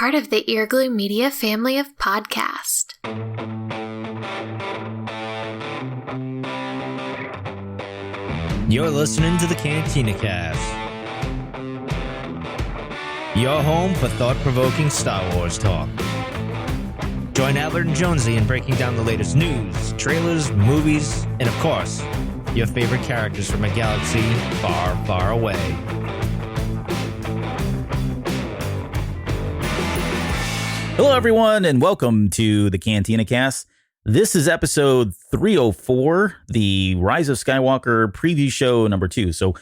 part of the Earglue Media family of podcasts. You're listening to the Cantina Cast, your home for thought-provoking Star Wars talk. Join Albert and Jonesy in breaking down the latest news, trailers, movies, and of course, your favorite characters from a galaxy far, far away. Hello, everyone, and welcome to the Cantina Cast. This is episode 304, the Rise of Skywalker preview show number 2. So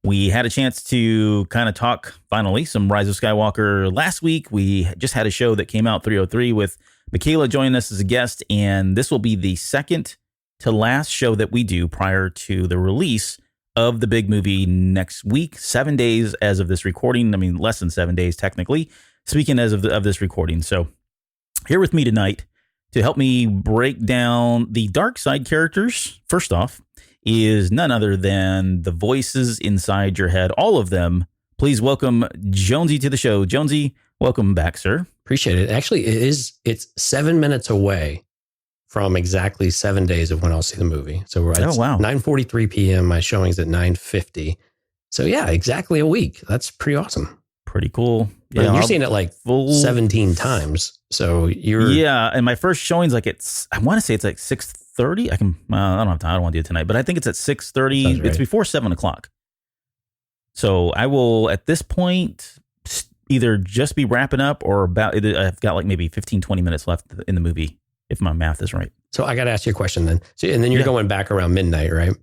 we had a chance to kind of talk, finally, some Rise of Skywalker last week. We just had a show that came out 303 with Michaela joining us as a guest, and this will be the second to last show that we do prior to the release of the big movie next week. 7 days as of this recording. I mean, less than 7 days, technically, speaking as of this recording. So here with me tonight to help me break down the dark side characters, first off, is none other than the voices inside your head, all of them. Please welcome Jonesy to the show. Jonesy, welcome back, sir. Appreciate it. Actually, it's 7 minutes away from exactly 7 days of when I'll see the movie. So we're at 9:43 p.m. My showing's at 9:50. So yeah, exactly a week. That's pretty awesome. Pretty cool. Yeah, you're seeing it like 17 times. So yeah, and my first showing's like I want to say it's like 6:30. I don't have time. I don't want to do it tonight, but I think it's at 6:30. Right. It's before 7:00. So I will at this point either just be wrapping up or I've got like maybe 15-20 minutes left in the movie if my math is right. So I got to ask you a question then. So and then you're going back around midnight, right?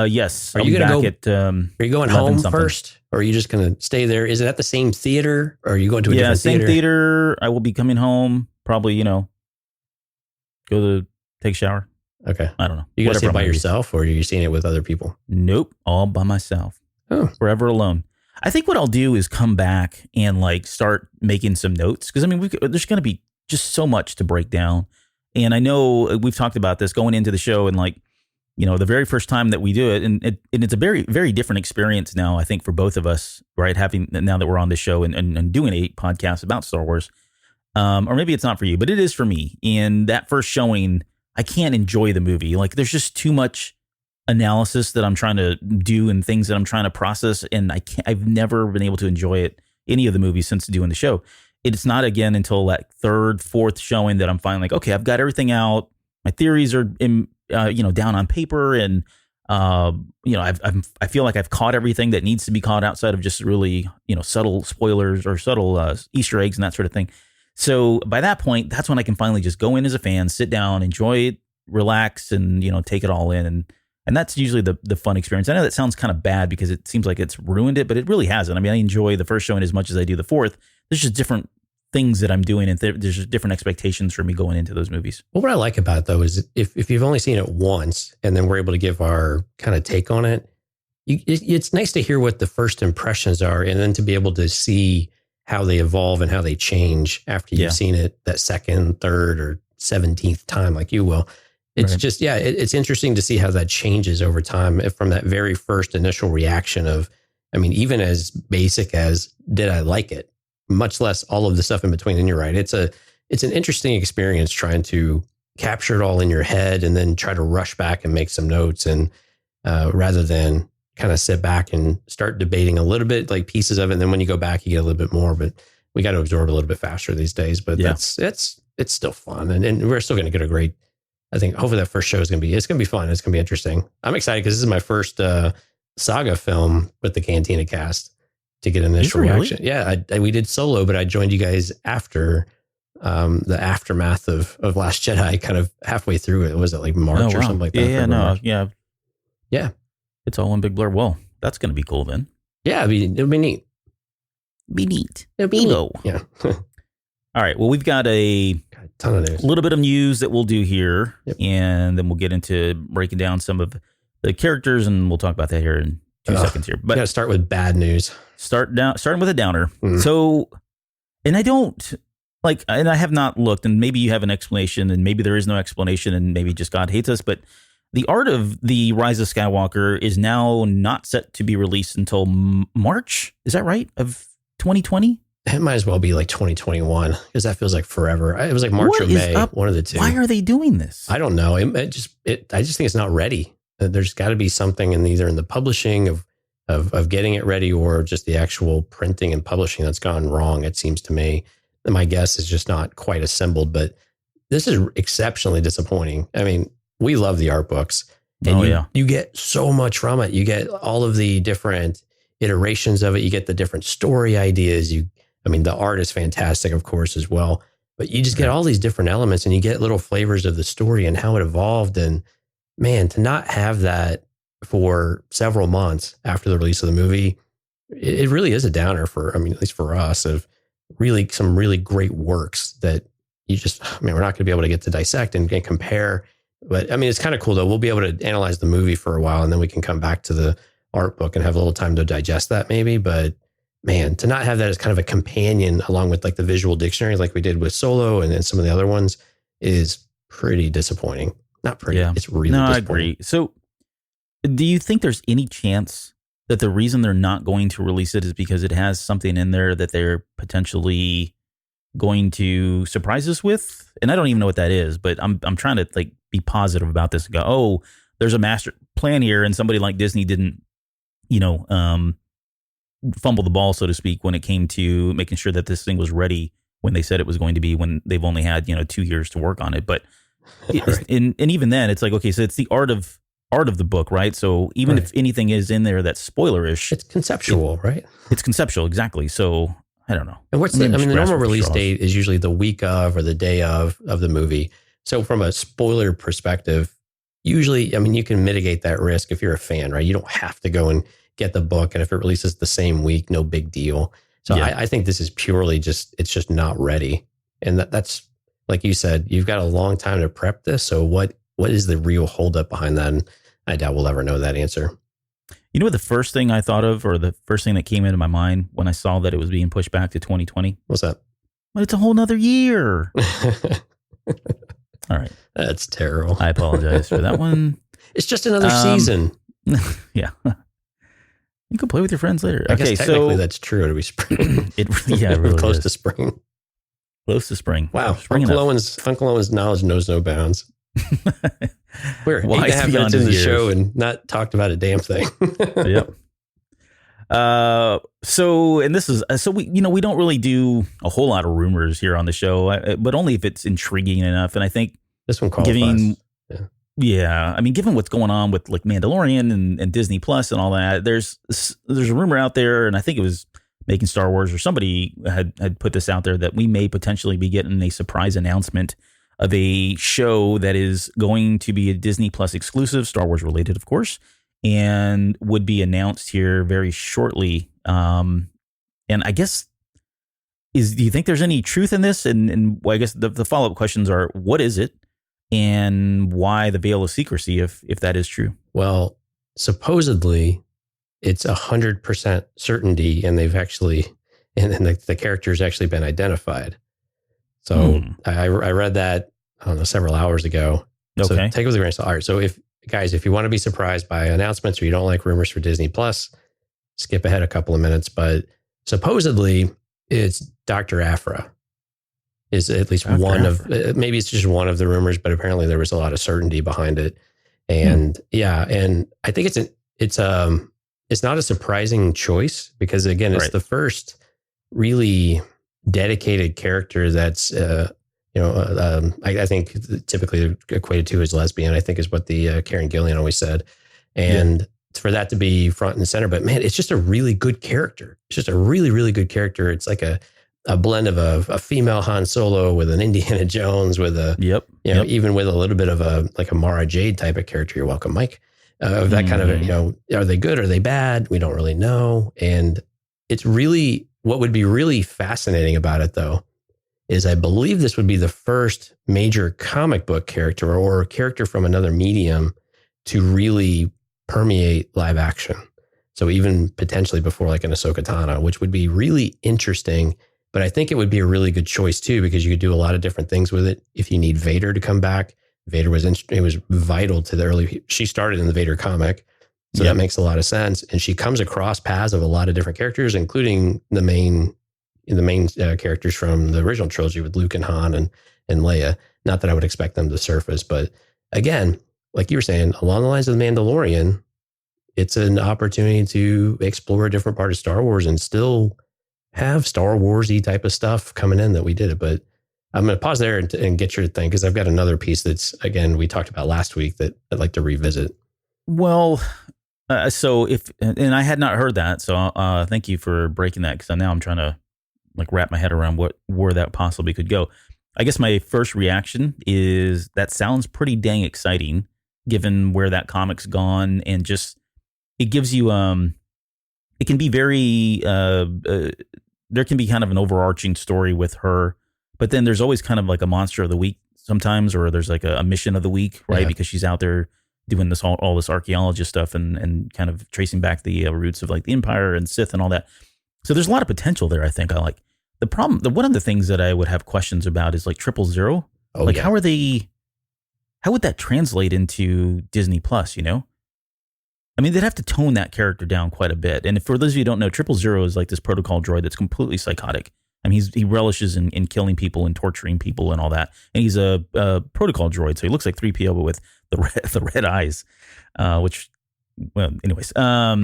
Yes. Are you going to go? Are you going home first, or are you just going to stay there? Is it at the same theater, or are you going to a different theater? Yeah, same theater. I will be coming home. Probably, go to take a shower. Okay. I don't know. You going to see it by yourself, or are you seeing it with other people? Nope, all by myself. Oh, forever alone. I think what I'll do is come back and like start making some notes because I mean, there's going to be just so much to break down, and I know we've talked about this going into the show and like. The very first time that we do it, and it's a very, very different experience now, I think, for both of us, right? Now that we're on this show and doing a podcast about Star Wars, or maybe it's not for you, but it is for me. And that first showing, I can't enjoy the movie. Like, there's just too much analysis that I'm trying to do and things that I'm trying to process, and I've never been able to enjoy any of the movies since doing the show. It's not again until that third, fourth showing that I'm finally like, okay, I've got everything out. My theories are down on paper, and I feel like I've caught everything that needs to be caught outside of just really subtle spoilers or subtle Easter eggs and that sort of thing. So by that point, that's when I can finally just go in as a fan, sit down, enjoy it, relax, and take it all in, and that's usually the fun experience. I know that sounds kind of bad because it seems like it's ruined it, but it really hasn't. I mean, I enjoy the first showing as much as I do the fourth. There's just different things that I'm doing, and there's just different expectations for me going into those movies. Well, what I like about it, though, is if you've only seen it once and then we're able to give our kind of take on it, it's nice to hear what the first impressions are and then to be able to see how they evolve and how they change after you've seen it that second, third, or 17th time like you will. It's right. Just, it's interesting to see how that changes over time from that very first initial reaction of, I mean, even as basic as, did I like it? Much less all of the stuff in between. And you're right. It's an interesting experience trying to capture it all in your head and then try to rush back and make some notes. And rather than kind of sit back and start debating a little bit, like pieces of it. And then when you go back, you get a little bit more, but we got to absorb a little bit faster these days, but it's still fun. And we're still going to get a great, I think hopefully that first show it's going to be fun. It's going to be interesting. I'm excited because this is my first saga film with the Cantina Cast. To get an initial reaction. Yeah, we did Solo, but I joined you guys after the aftermath of Last Jedi, kind of halfway through it. Was it like March or something like that? Yeah. It's all one big blur. Well, that's going to be cool then. Yeah, it'll be neat. It'll be neat. Yeah. All right. Well, we've got a ton of news. Little bit of news that we'll do here, and then we'll get into breaking down some of the characters, and we'll talk about that here in 2 seconds here. But got to start with bad news. Starting with a downer. So, and I have not looked, and maybe you have an explanation, and maybe there is no explanation, and maybe just God hates us, but the art of the Rise of Skywalker is now not set to be released until March. Is that right? Of 2020? It might as well be like 2021 because that feels like forever. It was like March or May, one of the two. Why are they doing this? I don't know. I just think it's not ready. There's got to be something either in the publishing of getting it ready or just the actual printing and publishing that's gone wrong. It seems to me. And my guess is just not quite assembled, but this is exceptionally disappointing. I mean, we love the art books. And you get so much from it. You get all of the different iterations of it. You get the different story ideas. The art is fantastic, of course, as well. But you just get all these different elements and you get little flavors of the story and how it evolved. And man, to not have that for several months after the release of the movie, it really is a downer at least for us, of really some really great works that we're not going to be able to get to dissect and compare. But it's kind of cool though. We'll be able to analyze the movie for a while and then we can come back to the art book and have a little time to digest that maybe. But man, to not have that as kind of a companion along with like the visual dictionary, like we did with Solo and then some of the other ones, is pretty disappointing. Not pretty. Yeah. It's really disappointing. I agree. So do you think there's any chance that the reason they're not going to release it is because it has something in there that they're potentially going to surprise us with? And I don't even know what that is, but I'm trying to like be positive about this and go, oh, there's a master plan here, and somebody like Disney didn't, fumble the ball, so to speak, when it came to making sure that this thing was ready when they said it was going to be, when they've only had 2 years to work on it. But right. and even then, it's like, okay, so it's the art of the book, right? So even if anything is in there that's spoilerish, it's conceptual, right? It's conceptual, exactly. So I don't know. And the normal release date is usually the week of or the day of the movie. So from a spoiler perspective, usually, you can mitigate that risk if you're a fan, right? You don't have to go and get the book. And if it releases the same week, no big deal. So yeah. I think this is purely it's just not ready. And that's, like you said, you've got a long time to prep this. So what is the real holdup behind that? And I doubt we'll ever know that answer. You know what the first thing I thought of, or the first thing that came into my mind when I saw that it was being pushed back to 2020? What's that? But it's a whole nother year. All right. That's terrible. I apologize for that one. It's just another season. Yeah. You can play with your friends later. I guess technically that's true. It'll be spring. It really close is. to spring. Close to spring. Wow. Uncle Owen's knowledge knows no bounds. We're 8.5 minutes into the show and not talked about a damn thing. Yep. So we don't really do a whole lot of rumors here on the show, but only if it's intriguing enough. And I think this one qualifies. Given what's going on with like Mandalorian and Disney Plus and all that, there's a rumor out there, and I think it was Making Star Wars or somebody had put this out there, that we may potentially be getting a surprise announcement of a show that is going to be a Disney Plus exclusive, Star Wars related, of course, and would be announced here very shortly. And I guess, do you think there's any truth in this? And I guess the follow-up questions are, what is it? And why the veil of secrecy, if that is true? Well, supposedly it's 100% certainty, and they've actually, and the character's actually been identified. So I read that, I don't know, several hours ago. Okay. So take it with a grain of salt. All right. So if you want to be surprised by announcements, or you don't like rumors for Disney Plus, skip ahead a couple of minutes. But supposedly it's Dr. Aphra is at least one of, maybe it's just one of the rumors, but apparently there was a lot of certainty behind it. And and I think it's not a surprising choice, because again, it's the first really dedicated character that's, I think typically equated to as lesbian, I think is what the Karen Gillan always said. And for that to be front and center, but man, it's just a really good character. It's just a really, really good character. It's like a blend of a female Han Solo with an Indiana Jones with even with a little bit of a Mara Jade type of character. You're welcome, Mike. Of that kind of, are they good? Are they bad? We don't really know. And it's really, what would be really fascinating about it though, is I believe this would be the first major comic book character or a character from another medium to really permeate live action. So even potentially before like an Ahsoka Tano, which would be really interesting. But I think it would be a really good choice too, because you could do a lot of different things with it. If you need Vader to come back, Vader was vital to the early. She started in the Vader comic, so that makes a lot of sense. And she comes across paths of a lot of different characters, including the main the main characters from the original trilogy with Luke and Han and Leia. Not that I would expect them to surface, but again, like you were saying, along the lines of The Mandalorian, it's an opportunity to explore a different part of Star Wars and still have Star Wars-y type of stuff coming in that we did it. But I'm going to pause there and get your thing, because I've got another piece that's, again, we talked about last week that I'd like to revisit. Well, so and I had not heard that, so thank you for breaking that, because now I'm trying to like wrap my head around where that possibly could go. I guess my first reaction is that sounds pretty dang exciting, given where that comic's gone, and just it gives you it can be very there can be kind of an overarching story with her, but then there's always kind of like a monster of the week sometimes, or there's like a mission of the week, right? Yeah. Because she's out there doing this all this archaeologist stuff and kind of tracing back the roots of like the Empire and Sith and all that. So there's a lot of potential there. I think I like the problem. One of the things that I would have questions about is like 000. Like, how would that translate into Disney Plus? You know, I mean, they'd have to tone that character down quite a bit. And for those of you who don't know, 000 is like this protocol droid that's completely psychotic. I mean, he relishes in killing people and torturing people and all that. And he's a protocol droid, so he looks like 3PO, but with the red eyes, which, well, anyways. No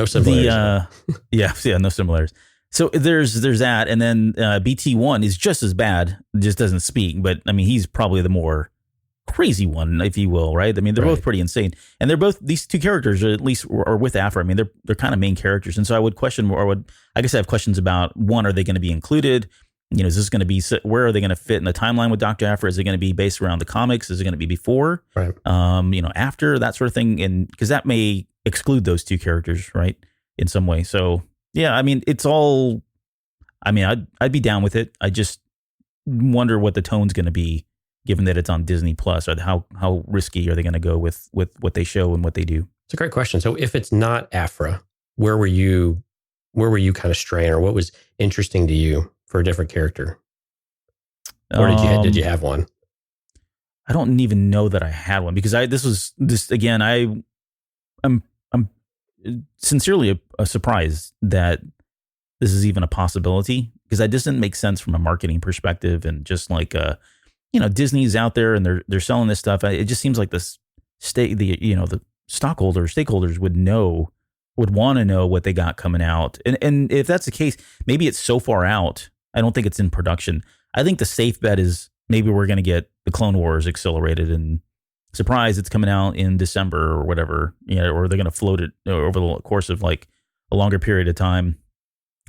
similarities. Yeah, no similarities. So there's that. And then BT1 is just as bad, just doesn't speak. But, I mean, he's probably the more crazy one, if you will, right? I mean, they're both pretty insane, and they're both, these two characters at least are with Afra. I mean, they're kind of main characters, and so I would question, I guess I have questions about, one, are they going to be included? You know, is this going to be, where are they going to fit in the timeline with Dr. Afra? Is it going to be based around the comics? Is it going to be before, you know, after, that sort of thing? And because that may exclude those two characters, right, in some way. So yeah, I mean, it's all, I mean, I'd be down with it. I just wonder what the tone's going to be, given that it's on Disney Plus, or how risky are they going to go with what they show and what they do? It's a great question. So if it's not Afra, where were you kind of straying, or what was interesting to you for a different character? Or did you have one? I don't even know that I had one, because I'm sincerely surprised that this is even a possibility, because that doesn't make sense from a marketing perspective, and just like you know, Disney's out there and they're selling this stuff. It just seems like the stakeholders would want to know what they got coming out. And if that's the case, maybe it's so far out, I don't think it's in production. I think the safe bet is maybe we're going to get the Clone Wars accelerated, and surprise, it's coming out in December or whatever, you know, or they're going to float it over the course of like a longer period of time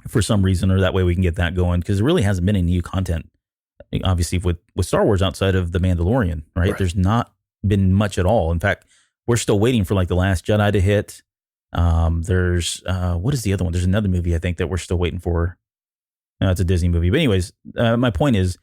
for some reason, or that way we can get that going, because there really hasn't been any new content, obviously, with Star Wars outside of The Mandalorian, right? There's not been much at all. In fact, we're still waiting for like The Last Jedi to hit. There's what is the other one? There's another movie I think that we're still waiting for. No, it's a Disney movie. But anyways, my point is,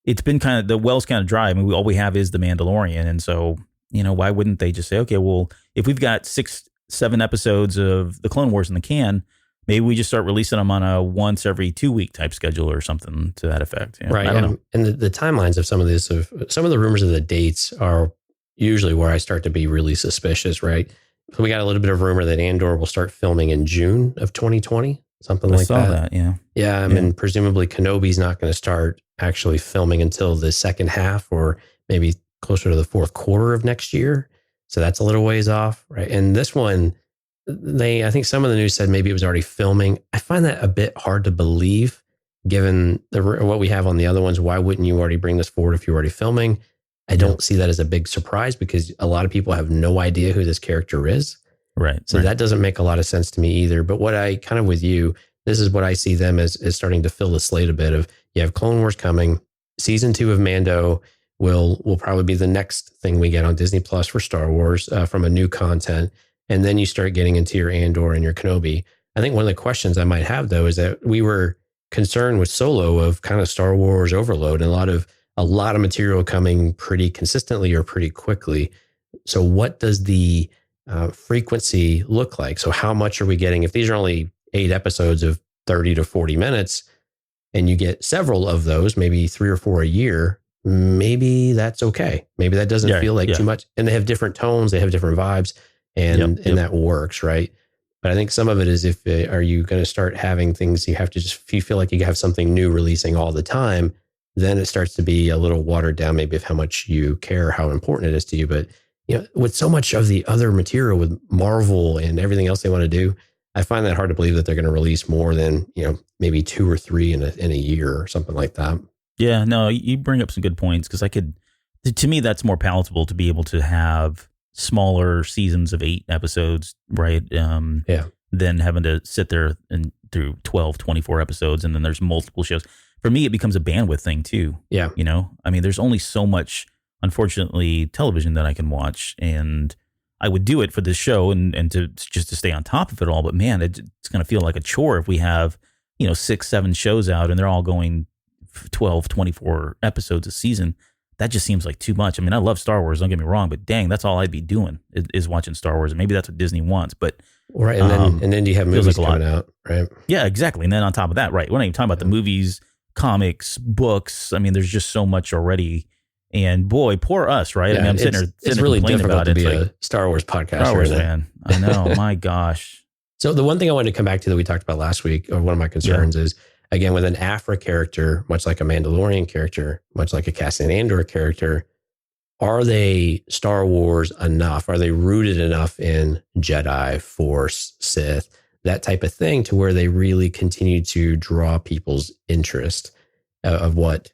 it's been kind of, the well's kind of dry. I mean, all we have is The Mandalorian, and so, you know, why wouldn't they just say, okay, well, if we've got 6-7 episodes of the Clone Wars in the can, maybe we just start releasing them on a once every 2 week type schedule or something to that effect. You know, right. I don't know. And the timelines of some of this, some of the rumors of the dates are usually where I start to be really suspicious, right? So we got a little bit of rumor that Andor will start filming in June of 2020, something like that. I saw that, yeah. Yeah, I mean, presumably Kenobi's not going to start actually filming until the second half, or maybe closer to the fourth quarter of next year. So that's a little ways off, right? And this one, I think some of the news said maybe it was already filming. I find that a bit hard to believe, given what we have on the other ones. Why wouldn't you already bring this forward if you're already filming? I don't see that as a big surprise, because a lot of people have no idea who this character is. Right. So that doesn't make a lot of sense to me either. But what I kind of with you, this is what I see them as starting to fill the slate a bit of, you have Clone Wars coming. Season 2 of Mando will probably be the next thing we get on Disney Plus for Star Wars from a new content. And then you start getting into your Andor and your Kenobi. I think one of the questions I might have, though, is that we were concerned with Solo of kind of Star Wars overload, and a lot of material coming pretty consistently or pretty quickly. So what does the frequency look like? So how much are we getting? If these are only 8 episodes of 30 to 40 minutes, and you get several of those, maybe 3 or 4 a year, maybe that's okay. Maybe that doesn't feel like too much. And they have different tones, they have different vibes, and that works, right? But I think some of it is are you going to start having things you have to just, if you feel like you have something new releasing all the time, then it starts to be a little watered down, maybe of how much you care, how important it is to you. But with so much of the other material with Marvel and everything else they want to do, I find that hard to believe that they're going to release more than, maybe 2 or 3 in a year or something like that. Yeah, no, you bring up some good points because to me, that's more palatable to be able to have smaller seasons of 8 episodes, right? Than having to sit there and through 12, 24 episodes and then there's multiple shows. For me, it becomes a bandwidth thing too. Yeah. I mean, there's only so much, unfortunately, television that I can watch, and I would do it for this show and to just to stay on top of it all. But man, it's going to feel like a chore if we have, 6, 7 shows out and they're all going 12, 24 episodes a season. That just seems like too much. I mean, I love Star Wars, don't get me wrong, but dang, that's all I'd be doing is watching Star Wars. And maybe that's what Disney wants, but right. And then you have movies coming out, right? Yeah, exactly. And then on top of that, right, we're not even talking about the movies, comics, books. I mean, there's just so much already. And boy, poor us, right? Yeah, I mean, I'm sitting there it's really complaining difficult about to it. be It's a Star Wars podcast. Star Wars fan. I know. My gosh. So the one thing I wanted to come back to that we talked about last week, or one of my concerns is, again, with an Afra character, much like a Mandalorian character, much like a Cassian Andor character, are they Star Wars enough? Are they rooted enough in Jedi, Force, Sith, that type of thing, to where they really continue to draw people's interest of what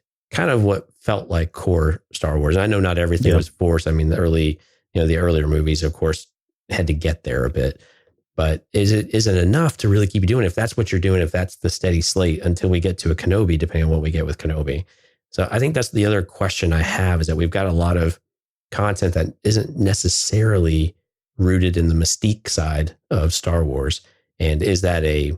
felt like core Star Wars? And I know not everything was Force. I mean, the earlier movies, of course, had to get there a bit. But is it enough to really keep doing it? If that's what you're doing, if that's the steady slate until we get to a Kenobi, depending on what we get with Kenobi. So I think that's the other question I have, is that we've got a lot of content that isn't necessarily rooted in the mystique side of Star Wars. And is that a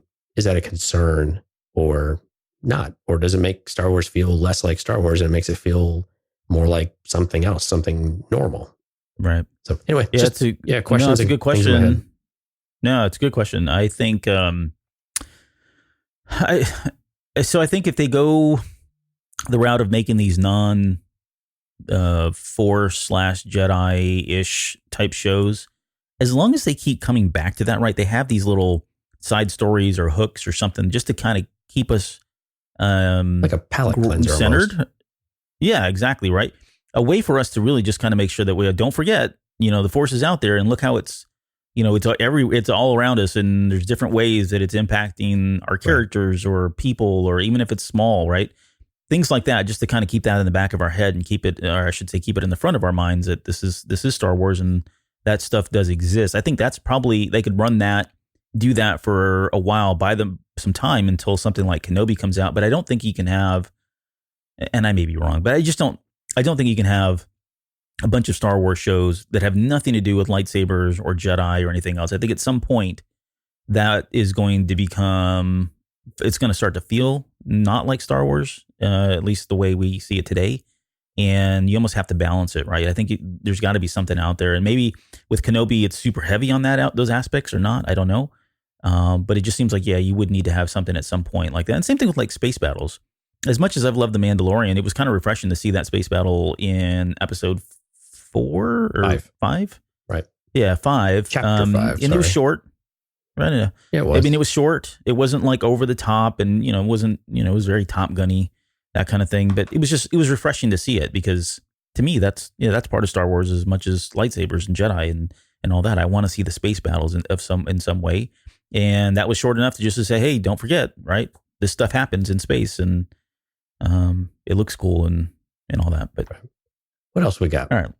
concern or not? Or does it make Star Wars feel less like Star Wars and it makes it feel more like something else, something normal? Right. So anyway, questions. No, it's a good question. No, it's a good question. I think, I think if they go the route of making these Force/Jedi-ish type shows, as long as they keep coming back to that, right? They have these little side stories or hooks or something just to kind of keep us like a palate cleanser centered. Almost. Yeah, exactly. Right. A way for us to really just kind of make sure that we don't forget, the Force is out there, and look how it's, it's all around us, and there's different ways that it's impacting our characters or people, or even if it's small, right? Things like that, just to kind of keep that in the back of our head and keep it, or I should say, keep it in the front of our minds that this is Star Wars and that stuff does exist. I think that's probably, they could do that for a while, buy them some time until something like Kenobi comes out. But I don't think you can have, and I may be wrong, but I don't think you can have a bunch of Star Wars shows that have nothing to do with lightsabers or Jedi or anything else. I think at some point that is going to become, it's going to start to feel not like Star Wars, at least the way we see it today. And you almost have to balance it, right? I think there's got to be something out there. And maybe with Kenobi, it's super heavy on those aspects or not. I don't know. But it just seems like, you would need to have something at some point like that. And same thing with like space battles. As much as I've loved The Mandalorian, it was kind of refreshing to see that space battle in episode 4 or 5. Right. Yeah, 5. Chapter 5. And it was short. Right. Yeah, it was. I mean, it was short. It wasn't like over the top, and it wasn't, it was very Top Gunny, that kind of thing. But it was refreshing to see it, because to me, that's part of Star Wars as much as lightsabers and Jedi and all that. I want to see the space battles in some way. And that was short enough to just to say, hey, don't forget, right? This stuff happens in space, and it looks cool and all that. But what else we got? All right.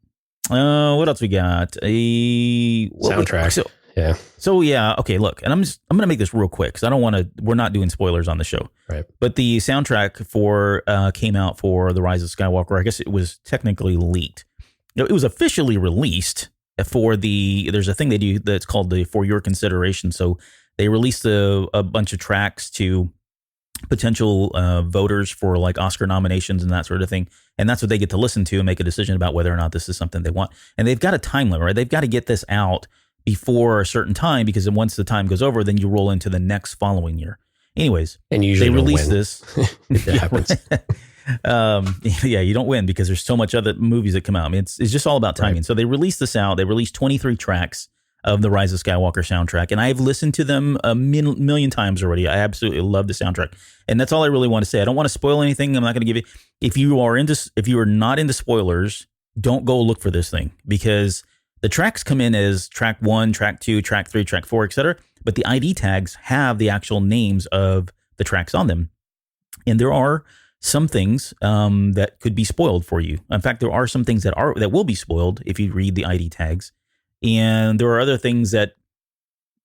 What else we got? Soundtrack. Okay, look, and I'm going to make this real quick, because we're not doing spoilers on the show. Right. But the soundtrack came out for the Rise of Skywalker. I guess it was technically leaked. It was officially released there's a thing they do that's called the For Your Consideration. So they released a bunch of tracks to potential voters for like Oscar nominations and that sort of thing. And that's what they get to listen to and make a decision about whether or not this is something they want. And they've got a time limit, right? They've got to get this out before a certain time, because then once the time goes over, then you roll into the next following year. Anyways, and usually they release this. If that happens. You don't win because there's so much other movies that come out. I mean, it's just all about timing. Right. So they released this out. They released 23 tracks. of the Rise of Skywalker soundtrack, and I've listened to them a million times already. I absolutely love the soundtrack, and that's all I really want to say. I don't want to spoil anything. I'm not going to give you. If you are not into spoilers, don't go look for this thing, because the tracks come in as track 1, track 2, track 3, track 4, etc. But the ID tags have the actual names of the tracks on them, and there are some things that could be spoiled for you. In fact, there are some things that will be spoiled if you read the ID tags. And there are other things that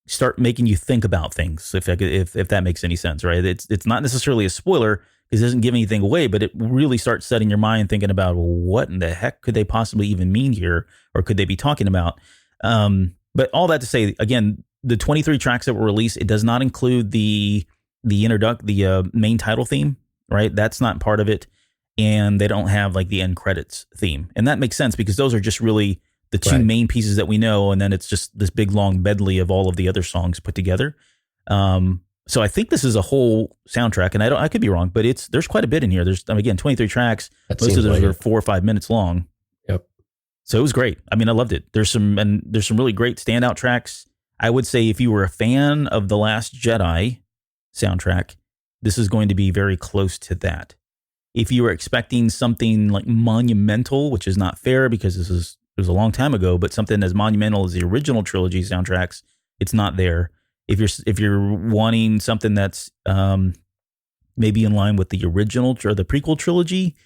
start making you think about things, if that makes any sense, right? It's not necessarily a spoiler because it doesn't give anything away, but it really starts setting your mind thinking about, well, what in the heck could they possibly even mean here, or could they be talking about? But all that to say, again, the 23 tracks that were released, it does not include the main title theme, right? That's not part of it, and they don't have like the end credits theme, and that makes sense because those are just really the two main pieces that we know, and then it's just this big long medley of all of the other songs put together. So I think this is a whole soundtrack, and I could be wrong, but there's quite a bit in here. There's, again, 23 tracks. Most of those are 4 or 5 minutes long. Yep. So it was great. I mean, I loved it. There's some really great standout tracks. I would say if you were a fan of The Last Jedi soundtrack, this is going to be very close to that. If you were expecting something like monumental, which is not fair because it was a long time ago, but something as monumental as the original trilogy soundtracks, it's not there. If you're wanting something that's maybe in line with the original or the prequel trilogy,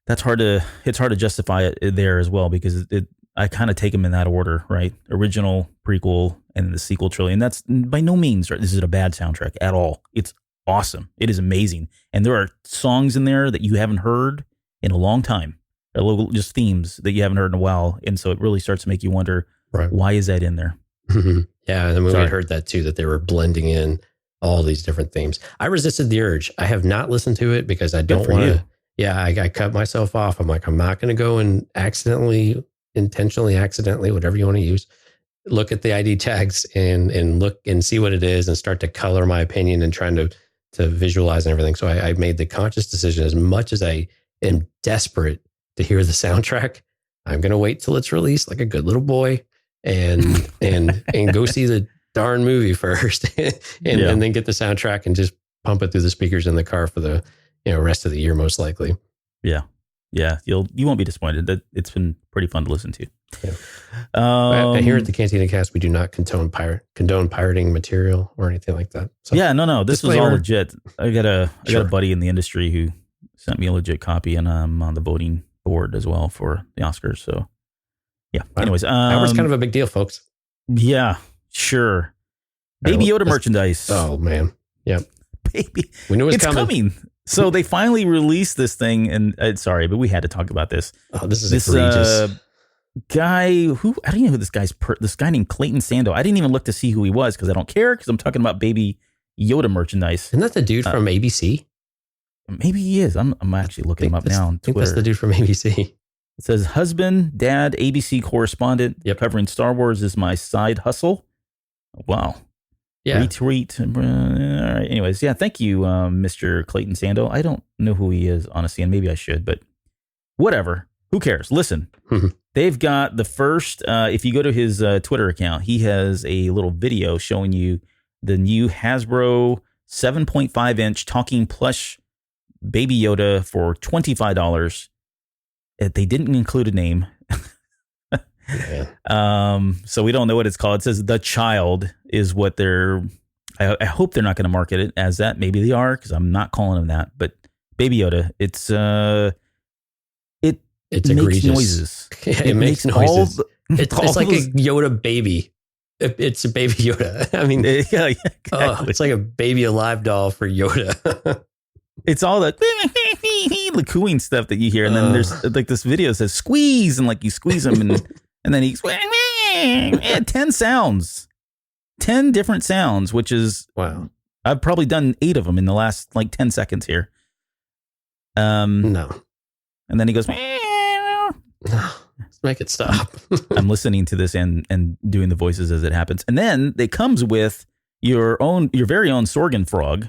it's hard to justify it there as well, because I kind of take them in that order, right? Original, prequel, and the sequel trilogy. And that's by no means, right, this is a bad soundtrack at all. It's awesome. It is amazing. And there are songs in there that you haven't heard in a long time. Just themes that you haven't heard in a while. And so it really starts to make you wonder, why is that in there? Yeah. And then we heard that too, that they were blending in all these different themes. I resisted the urge. I have not listened to it because I don't want to. Yeah. I cut myself off. I'm like, I'm not going to go and intentionally, accidentally, whatever you want to use, look at the ID tags and look and see what it is and start to color my opinion and trying to visualize and everything. So I made the conscious decision, as much as I am desperate to hear the soundtrack, I'm going to wait till it's released like a good little boy and go see the darn movie first and then get the soundtrack and just pump it through the speakers in the car for the rest of the year, most likely. Yeah. Yeah. You won't be disappointed. That it's been pretty fun to listen to. Yeah. Here at the Cantina Cast, we do not condone pirating material or anything like that. So, yeah, no. This was all legit. I got a buddy in the industry who sent me a legit copy, and I'm on the voting board as well for the Oscars. So, yeah. Wow. Anyways, that was kind of a big deal, folks. Yeah, sure. Baby Yoda merchandise. Oh man, yeah. Baby, we knew it's coming. So they finally released this thing, and sorry, but we had to talk about this. Oh, this is egregious. Guy who I don't even know who this guy named Clayton Sando. I didn't even look to see who he was because I don't care, because I'm talking about Baby Yoda merchandise. Isn't that the dude from ABC? Maybe he is. I'm actually looking him up now on Twitter. I think that's the dude from ABC. It says husband, dad, ABC correspondent, covering Star Wars is my side hustle. Wow. Yeah. Retweet. All right. Anyways, yeah. Thank you, Mr. Clayton Sando. I don't know who he is, honestly, and maybe I should, but whatever. Who cares? Listen, they've got the first, if you go to his Twitter account, he has a little video showing you the new Hasbro 7.5-inch talking plush Baby Yoda for $25. They didn't include a name. So we don't know what it's called. It says The Child is what I hope they're not going to market it as that. Maybe they are, because I'm not calling them that. But Baby Yoda, it's makes egregious noises. Yeah, it makes noises. It's like a Yoda baby. It's a Baby Yoda. I mean, exactly. It's like a baby alive doll for Yoda. It's all the cooing stuff that you hear, and then there's like this video says squeeze, and like you squeeze him, and then he's 10 sounds, 10 different sounds, which is wow. I've probably done 8 of them in the last like 10 seconds here. No, and then he goes. No, let's make it stop. I'm listening to this and doing the voices as it happens, and then it comes with your very own Sorgan frog.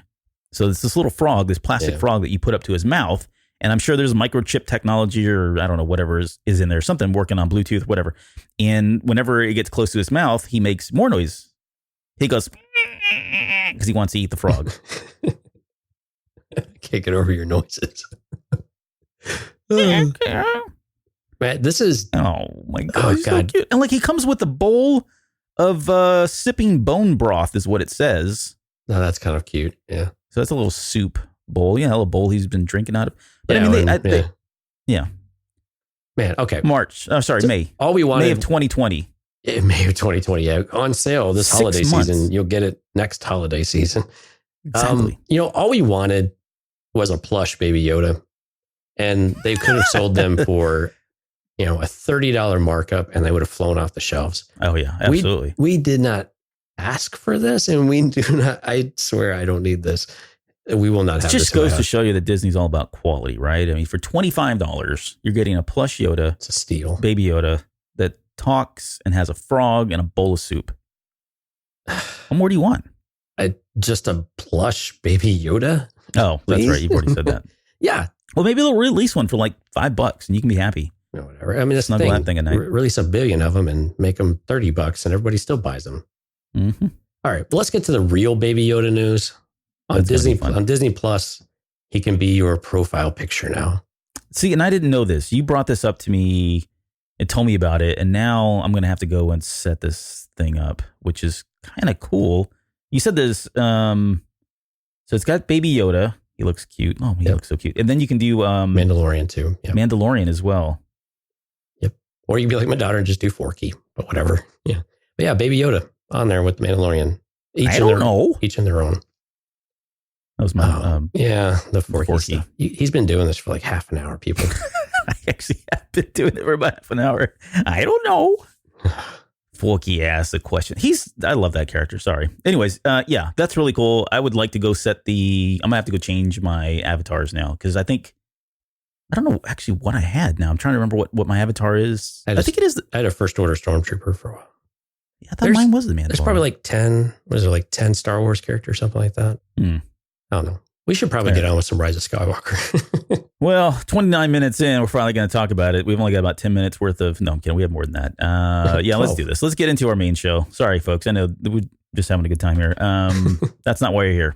So it's this little frog, this plastic frog that you put up to his mouth, And I'm sure there's microchip technology or I don't know, whatever is in there, something working on Bluetooth, whatever. And whenever it gets close to his mouth, he makes more noise. He goes, because he wants to eat the frog. Can't get over your noises. Man, this is... Oh, my God. He's God. So cute. And like he comes with a bowl of sipping bone broth is what it says. No, that's kind of cute. Yeah. So that's a little soup bowl. Yeah, a little bowl he's been drinking out of. But Yeah, I mean, yeah. Man, okay. May. All we wanted... May of 2020. May of 2020. Yeah. On sale this 6 holiday months. season. You'll get it next holiday season. Exactly. All we wanted was a plush Baby Yoda. And they could have sold them for, a $30 markup and they would have flown off the shelves. Oh, yeah, absolutely. We did not ask for this, and we do not. I swear I don't need this. We will not have It this. just goes to show you that Disney's all about quality, right? I mean, for $25, you're getting a plush Yoda, It's a steal. Baby Yoda, that talks and has a frog and a bowl of soup. What more do you want? Just a plush Baby Yoda? Oh, that's Please? right. You've already said that. Yeah. Well, maybe they'll release one for like $5 and you can be happy. Whatever. I mean, that's the Snuggle thing. that thing at night. Release 1 billion of them and make them $30 and everybody still buys them. Mm-hmm. All right. Well, let's get to the real Baby Yoda news. On Disney Plus, he can be your profile picture now. See, and I didn't know this. You brought this up to me and told me about it. And now I'm going to have to go and set this thing up, which is kind of cool. You said this. So it's got Baby Yoda. He looks cute. Oh, he looks so cute. And then you can do Mandalorian too. Yep. Mandalorian as well. Yep. Or you can be like my daughter and just do Forky, but whatever. Yeah. But yeah, Baby Yoda on there with the Mandalorian. I don't know. Each in their own. That was my the Forky. Stuff. He's been doing this for like half an hour, people. I actually have been doing it for about half an hour. I don't know. Forky asked the question. I love that character. Sorry. Anyways, yeah, that's really cool. I would like to go I'm gonna have to go change my avatars now because I don't know actually what I had now. I'm trying to remember what my avatar is. I think it is. I had a First Order Stormtrooper for a while. Yeah, I thought mine was the Mandalorian. There's probably like 10, 10 Star Wars characters, something like that. I don't know. We should probably get on with some Rise of Skywalker. Well, 29 minutes in, we're finally going to talk about it. We've only got about 10 minutes worth of... No, I'm kidding. We have more than that. Yeah, let's do this. Let's get into our main show. Sorry, folks. I know we're just having a good time here. That's not why you're here.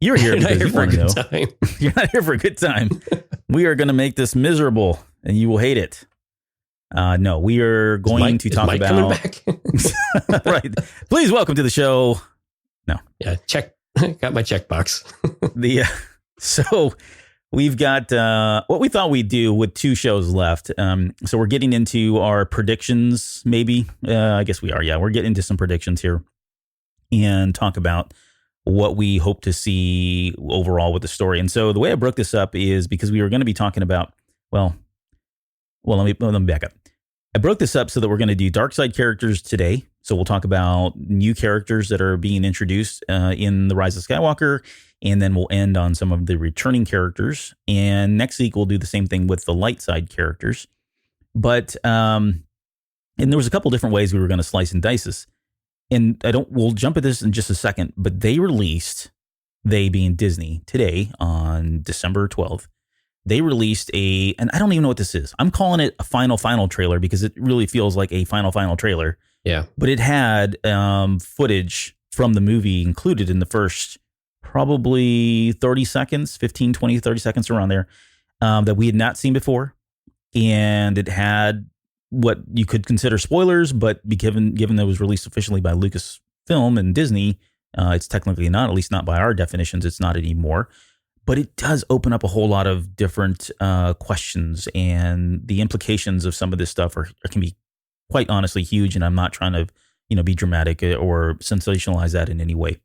You're here because you want to know. Time. You're not here for a good time. We are going to make this miserable, and you will hate it. No, we are going to talk about... coming back? Right. Please welcome to the show. No. Yeah, check. Got my checkbox. So we've got what we thought we'd do with 2 shows left. So we're getting into our predictions, maybe. I guess we are. Yeah, we're getting into some predictions here and talk about what we hope to see overall with the story. And so the way I broke this up is because we were going to be talking about, let me back up. I broke this up so that we're going to do dark side characters today. So we'll talk about new characters that are being introduced in the Rise of Skywalker, and then we'll end on some of the returning characters. And next week we'll do the same thing with the light side characters. But and there was a couple different ways we were going to slice and dice this. And we'll jump at this in just a second. But they being Disney, today on December 12th. They released and I don't even know what this is. I'm calling it a final trailer because it really feels like a final trailer. Yeah. But it had footage from the movie included in the first probably 30 seconds, 15, 20, 30 seconds around there that we had not seen before. And it had what you could consider spoilers, but given that it was released officially by Lucasfilm and Disney, it's technically not, at least not by our definitions, it's not anymore. But it does open up a whole lot of different questions, and the implications of some of this stuff can be quite honestly huge. And I'm not trying to, be dramatic or sensationalize that in any way.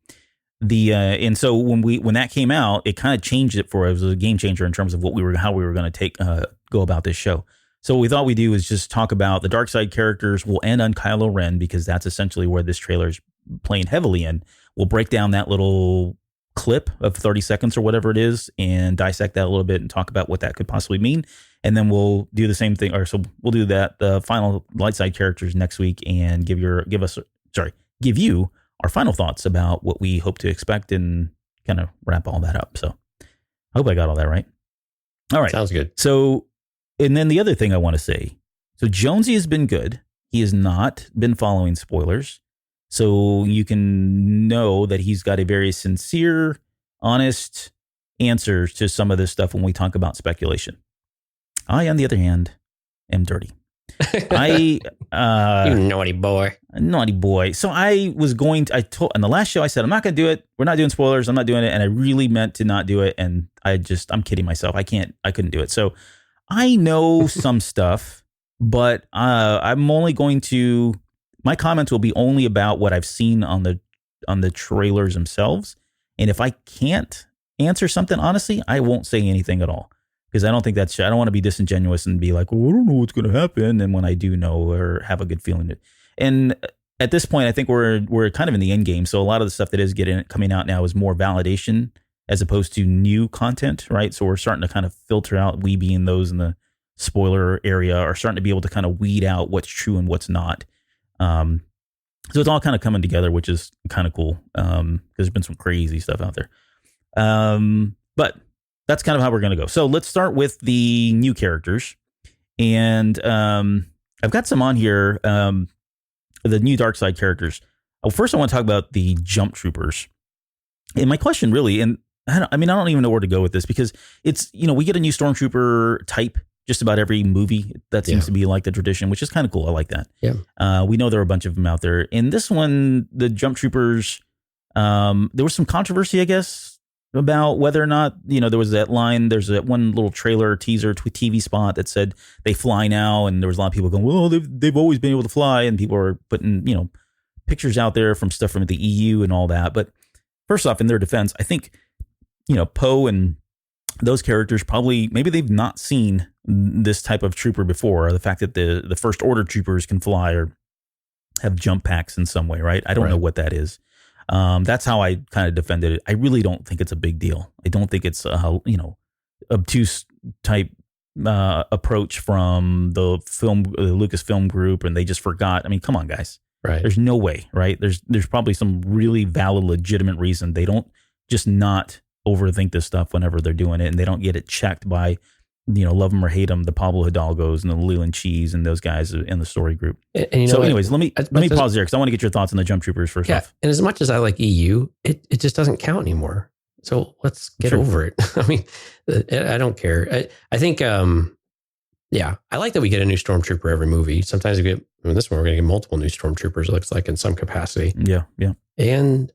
And so when that came out, it kind of changed it for us. It was a game changer in terms of how we were going to go about this show. So what we thought we'd do is just talk about the dark side characters. We'll end on Kylo Ren because that's essentially where this trailer is playing heavily in. We'll break down that little clip of 30 seconds or whatever it is and dissect that a little bit and talk about what that could possibly mean. And then we'll do the same thing, we'll do that, the final light side characters next week and give you our final thoughts about what we hope to expect and kind of wrap all that up. So I hope I got all that right. All right. Sounds good. So, and then the other thing I want to say. So Jonesy has been good. He has not been following spoilers. So you can know that he's got a very sincere, honest answer to some of this stuff when we talk about speculation. I, on the other hand, am dirty. You naughty boy. Naughty boy. So I told on the last show, I said, I'm not going to do it. We're not doing spoilers. I'm not doing it. And I really meant to not do it. And I'm kidding myself. I couldn't do it. So I know some stuff, but I'm only going to, my comments will be only about what I've seen on the trailers themselves. And if I can't answer something honestly, I won't say anything at all. Because I don't think I don't want to be disingenuous and be like, well, I don't know what's going to happen. And when I do know or have a good feeling. And at this point, I think we're kind of in the end game. So a lot of the stuff that is coming out now is more validation as opposed to new content, right? So we're starting to kind of filter out, we being those in the spoiler area are starting to be able to kind of weed out what's true and what's not. So it's all kind of coming together, which is kind of cool. Because there's been some crazy stuff out there. But that's kind of how we're going to go. So let's start with the new characters. And I've got some on here, the new dark side characters. First, I want to talk about the jump troopers. And my question really, and I don't even know where to go with this because it's, we get a new stormtrooper type just about every movie. That seems to be like the tradition, which is kind of cool. I like that. Yeah. We know there are a bunch of them out there. In this one, the jump troopers, there was some controversy, I guess, about whether or not, there was that line, there's that one little trailer teaser TV spot that said they fly now. And there was a lot of people going, well, they've always been able to fly. And people are putting, pictures out there from stuff from the EU and all that. But first off, in their defense, I think, Poe and those characters maybe they've not seen this type of trooper before. Or the fact that the First Order troopers can fly or have jump packs in some way, right? I don't know what that is. That's how I kind of defended it. I really don't think it's a big deal. I don't think it's obtuse type approach from the Lucasfilm group, and they just forgot. I mean, come on, guys. Right. There's no way, right? There's probably some really valid, legitimate reason they don't just not overthink this stuff whenever they're doing it, and they don't get it checked by, love them or hate them, the Pablo Hidalgos and the Leland Cheese and those guys in the story group. And so, anyways, let me pause there because I want to get your thoughts on the jump troopers first off. And as much as I like EU, it just doesn't count anymore. So let's get over it. I mean, I don't care. I think, I like that we get a new stormtrooper every movie. Sometimes we get, this one we're going to get multiple new stormtroopers. It looks like in some capacity. Yeah. And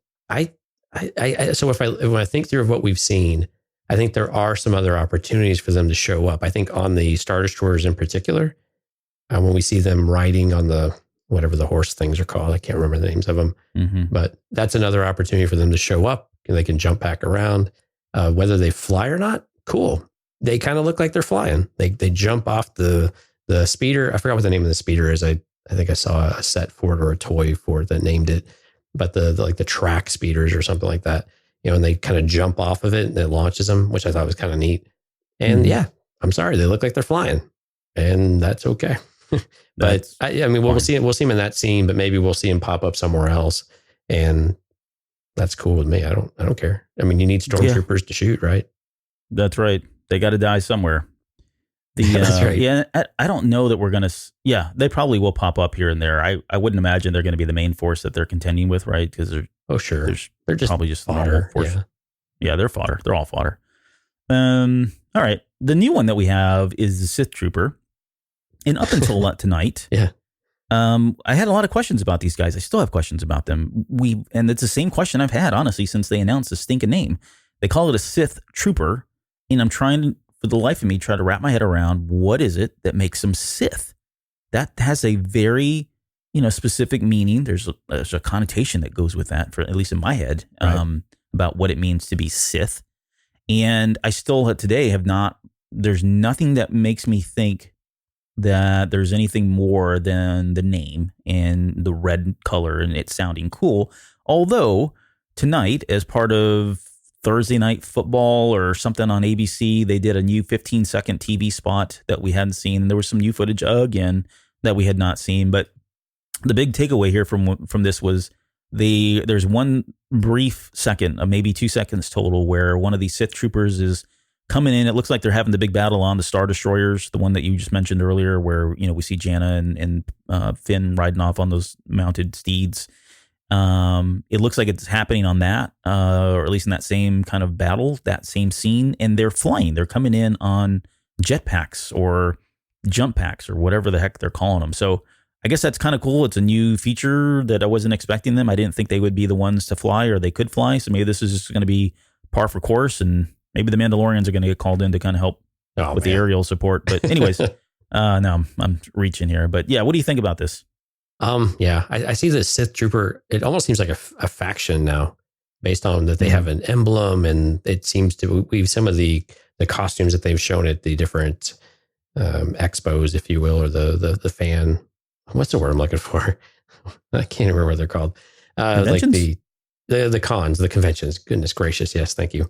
so when I think through what we've seen, I think there are some other opportunities for them to show up. I think on the Star Destroyers in particular, when we see them riding on whatever the horse things are called, I can't remember the names of them, but that's another opportunity for them to show up and they can jump back around. Whether they fly or not, cool. They kind of look like they're flying. They jump off the speeder. I forgot what the name of the speeder is. I think I saw a set for it or a toy for it that named it, but the track speeders or something like that. And they kind of jump off of it and it launches them, which I thought was kind of neat. And I'm sorry, they look like they're flying, and that's okay. But we'll see him in that scene, but maybe we'll see him pop up somewhere else, and that's cool with me. I don't care. I mean, you need stormtroopers to shoot, right? That's right. They got to die somewhere. That's right. Yeah, I don't know that we're gonna. Yeah, they probably will pop up here and there. I wouldn't imagine they're going to be the main force that they're contending with, right? Because they're just probably just fodder. Yeah, they're fodder. They're all fodder. All right. The new one that we have is the Sith Trooper. And up until tonight, I had a lot of questions about these guys. I still have questions about them. And it's the same question I've had, honestly, since they announced the stinking name. They call it a Sith Trooper, and I'm trying, for the life of me, try to wrap my head around what is it that makes them Sith. That has a very specific meaning. There's a connotation that goes with that, for at least in my head, about what it means to be Sith. And I still today there's nothing that makes me think that there's anything more than the name and the red color and it sounding cool. Although tonight, as part of Thursday Night Football or something on ABC, they did a new 15-second TV spot that we hadn't seen. And there was some new footage again that we had not seen. But the big takeaway here from this was there's one brief second, maybe 2 seconds total, where one of these Sith troopers is coming in. It looks like they're having the big battle on the Star Destroyers, the one that you just mentioned earlier, where we see Janna and Finn riding off on those mounted steeds. It looks like it's happening on that, or at least in that same kind of battle, that same scene, and they're flying. They're coming in on jetpacks or jump packs or whatever the heck they're calling them. So I guess that's kind of cool. It's a new feature that I wasn't expecting them. I didn't think they would be the ones to fly, or they could fly. So maybe this is just going to be par for course, and maybe the Mandalorians are going to get called in to kind of help with the aerial support. But anyways, no, I'm reaching here. But yeah, what do you think about this? I see the Sith Trooper. It almost seems like a faction now, based on that they have an emblem, and it seems to we've some of the costumes that they've shown at the different expos, if you will, or the fan. What's the word I'm looking for? I can't remember what they're called. Like the cons, the conventions. Goodness gracious, yes, thank you.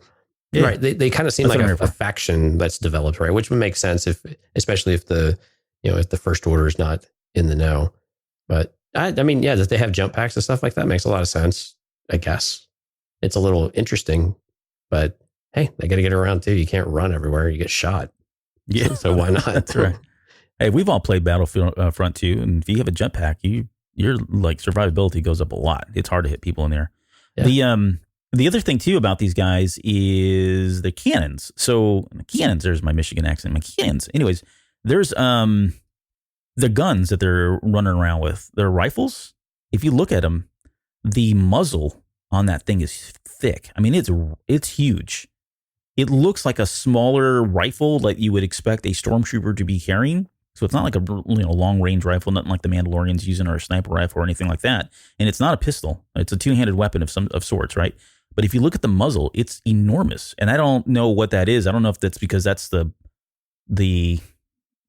Yeah. Right, they kind of seem like a faction that's developed, right? Which would make sense especially if the First Order is not in the know. But I mean, yeah, that they have jump packs and stuff like that makes a lot of sense. I guess it's a little interesting, but hey, they got to get around too. You can't run everywhere; you get shot. Yeah, so why not? That's right. Hey, we've all played Battlefront 2, and if you have a jump pack, your like survivability goes up a lot. It's hard to hit people in there. Yeah. The other thing too about these guys is the cannons. So cannons. There's my Michigan accent. My cannons. Anyways, there's the guns that they're running around with. They're rifles. If you look at them, the muzzle on that thing is thick. I mean, it's huge. It looks like a smaller rifle like you would expect a stormtrooper to be carrying. So it's not like a long range rifle, nothing like the Mandalorians using, or a sniper rifle or anything like that. And it's not a pistol. It's a two-handed weapon of sorts, right? But if you look at the muzzle, it's enormous. And I don't know what that is. I don't know if that's because that's the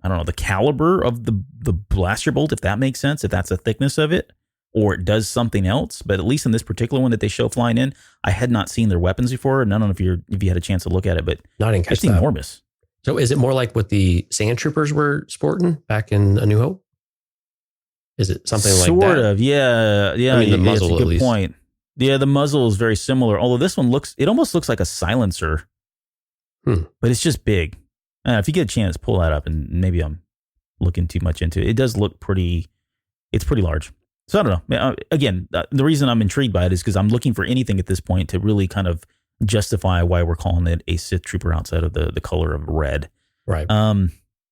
I don't know, the caliber of the blaster bolt, if that makes sense, if that's the thickness of it, or it does something else. But at least in this particular one that they show flying in, I had not seen their weapons before. And I don't know if you had a chance to look at it, but it's enormous. So is it more like what the Sand Troopers were sporting back in A New Hope? Is it something like that? Sort of, yeah. I mean, the muzzle, that's a good point. Yeah, the muzzle is very similar, although this one almost looks like a silencer, but it's just big. If you get a chance, pull that up, and maybe I'm looking too much into it. It does look it's pretty large. So I don't know. Again, the reason I'm intrigued by it is because I'm looking for anything at this point to really kind of justify why we're calling it a Sith Trooper outside of the color of red. Right.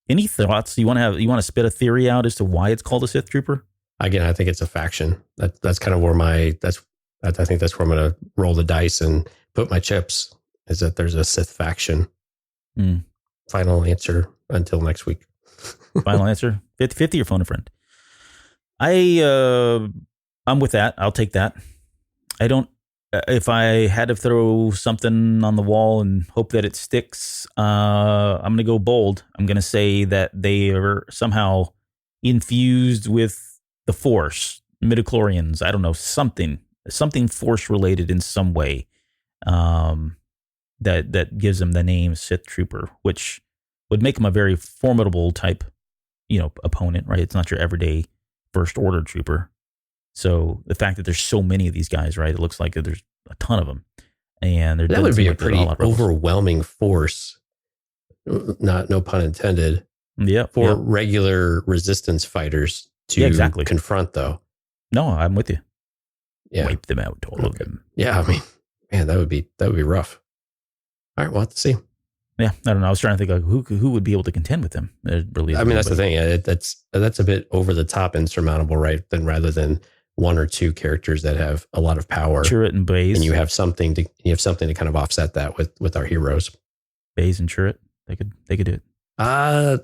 Any thoughts? You want to spit a theory out as to why it's called a Sith Trooper? Again, I think it's a faction. That's kind of where I think that's where I'm going to roll the dice and put my chips, is that there's a Sith faction. Final answer until next week. Final answer? 50 or phone a friend? I'm with that. I'll take that. I don't, if I had to throw something on the wall and hope that it sticks, I'm going to go bold. I'm going to say that they are somehow infused with the Force, midichlorians. I don't know, something Force related in some way. That gives them the name Sith Trooper, which would make them a very formidable type, opponent, right? It's not your everyday First Order trooper. So the fact that there's so many of these guys, right? It looks like there's a ton of them, and that would be a pretty overwhelming force. No pun intended. Yeah, for regular resistance fighters to confront, though. No, I'm with you. Yeah, wipe them out, all of them. Yeah, I mean, man, that would be rough. All right, we'll have to see. Yeah, I don't know. I was trying to think like who would be able to contend with them. Really, I mean, that's the thing. That's a bit over the top, insurmountable, right? Rather than one or two characters that have a lot of power. Chirrut and Baze, and you have something to kind of offset that with our heroes. Baze and Chirrut, they could do it.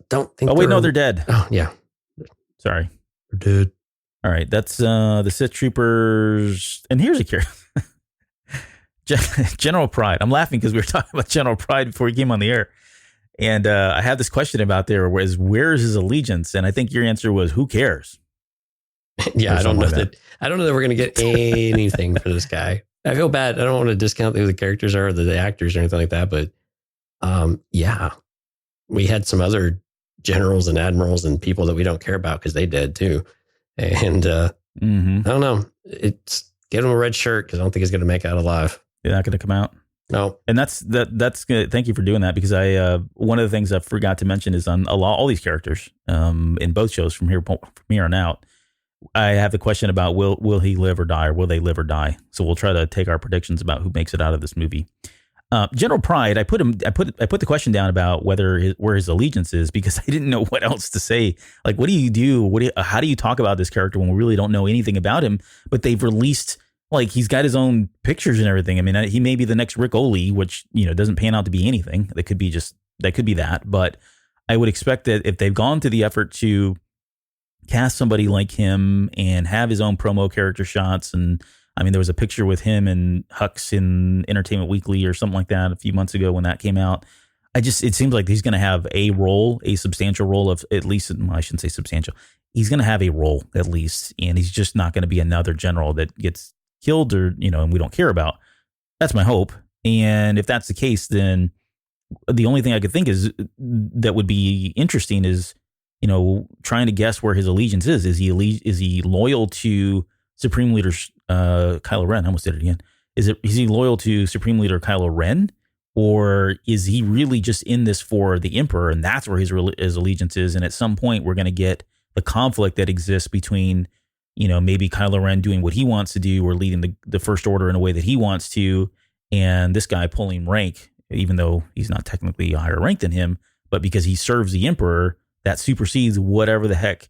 Don't think. Oh wait, no, they're dead. Oh yeah, sorry, they're dead. All right, that's the Sith Troopers, and here's a character. General Pride. I'm laughing because we were talking about General Pride before he came on the air. And I have this question about where's his allegiance? And I think your answer was, who cares? Yeah, I don't know that we're going to get anything for this guy. I feel bad. I don't want to discount who the characters are or the actors or anything like that. But yeah, we had some other generals and admirals and people that we don't care about because they did too. And I don't know. It's give him a red shirt because I don't think he's going to make it out alive. They're not going to come out. No. And that's good. Thank you for doing that, because one of the things I forgot to mention is on all these characters in both shows from here on out, I have the question about will he live or die, or will they live or die? So we'll try to take our predictions about who makes it out of this movie. General Pride, I put the question down about where his allegiance is, because I didn't know what else to say. Like, what do you do? How do you talk about this character when we really don't know anything about him? But they've released, like, he's got his own pictures and everything. I mean, he may be the next Rick Oley, which, doesn't pan out to be anything. That could be that. But I would expect that if they've gone to the effort to cast somebody like him and have his own promo character shots, and I mean, there was a picture with him and Hux in Entertainment Weekly or something like that a few months ago when that came out. It seems like he's going to have a substantial role of at least, well, I shouldn't say substantial. He's going to have a role at least, and he's just not going to be another general that gets killed or, and we don't care about. That's my hope. And if that's the case, then the only thing I could think is that would be interesting is, trying to guess where his allegiance is. Is he loyal to Supreme Leader Kylo Ren? I almost did it again. Is he loyal to Supreme Leader Kylo Ren, or is he really just in this for the Emperor, and that's where his allegiance is? And at some point, we're going to get the conflict that exists between, maybe Kylo Ren doing what he wants to do, or leading the First Order in a way that he wants to, and this guy pulling rank, even though he's not technically a higher rank than him, but because he serves the Emperor, that supersedes whatever the heck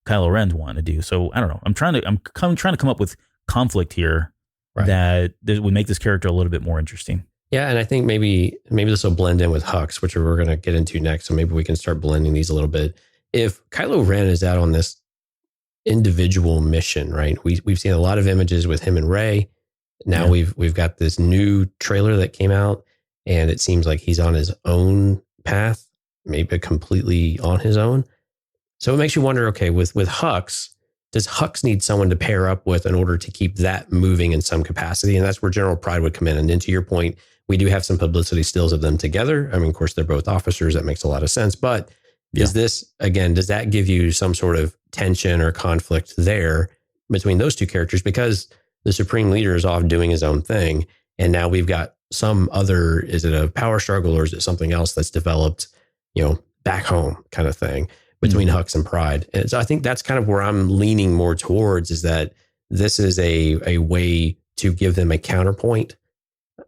Kylo Ren's wanting to do. So I don't know. I'm trying to come up with conflict here that would make this character a little bit more interesting. Yeah, and I think maybe this will blend in with Hux, which we're going to get into next. So maybe we can start blending these a little bit. If Kylo Ren is out on this individual mission, right? We've seen a lot of images with him and Rey. Now we've got this new trailer that came out, and it seems like he's on his own path, maybe completely on his own. So it makes you wonder, okay, with Hux, does Hux need someone to pair up with in order to keep that moving in some capacity? And that's where General Pride would come in. And then to your point, we do have some publicity stills of them together. I mean, of course, they're both officers. That makes a lot of sense. But is this, again, does that give you some sort of tension or conflict there between those two characters? Because the Supreme Leader is off doing his own thing. And now we've got some other, is it a power struggle or is it something else that's developed, back home kind of thing between Hux and Pride? And so I think that's kind of where I'm leaning more towards, is that this is a way to give them a counterpoint,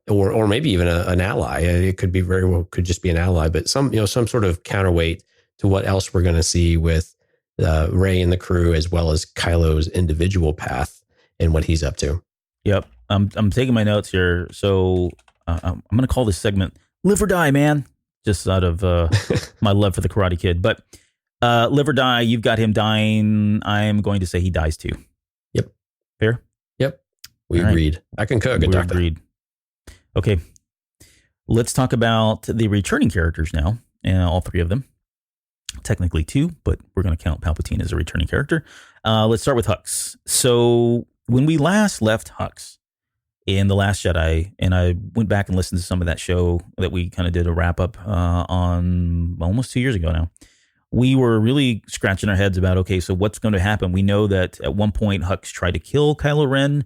or maybe even an ally. It could be could just be an ally, but some sort of counterweight to what else we're going to see with Rey and the crew, as well as Kylo's individual path and what he's up to. Yep. I'm taking my notes here. So I'm going to call this segment Live or Die, man. Just out of my love for the Karate Kid. But Live or Die, you've got him dying. I'm going to say he dies too. Yep. Fair? Yep. We agreed. Right. I concur. Good doctor. Agreed. Okay. Let's talk about the returning characters now. And all three of them. Technically two, but we're going to count Palpatine as a returning character. Let's start with Hux. So when we last left Hux in The Last Jedi, and I went back and listened to some of that show that we kind of did a wrap up on almost 2 years ago now, we were really scratching our heads about, okay, so what's going to happen? We know that at one point Hux tried to kill Kylo Ren,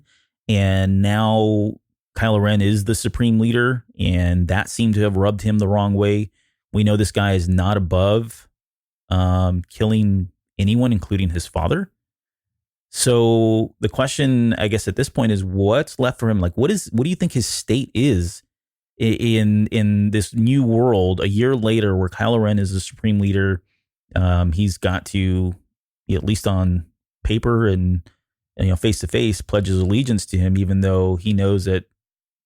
and now Kylo Ren is the Supreme Leader, and that seemed to have rubbed him the wrong way. We know this guy is not above killing anyone, including his father. So the question, I guess, at this point is, what's left for him? Like, what do you think his state is in this new world a year later, where Kylo Ren is the Supreme Leader? He's got to, at least on paper and face to face, pledge his allegiance to him, even though he knows that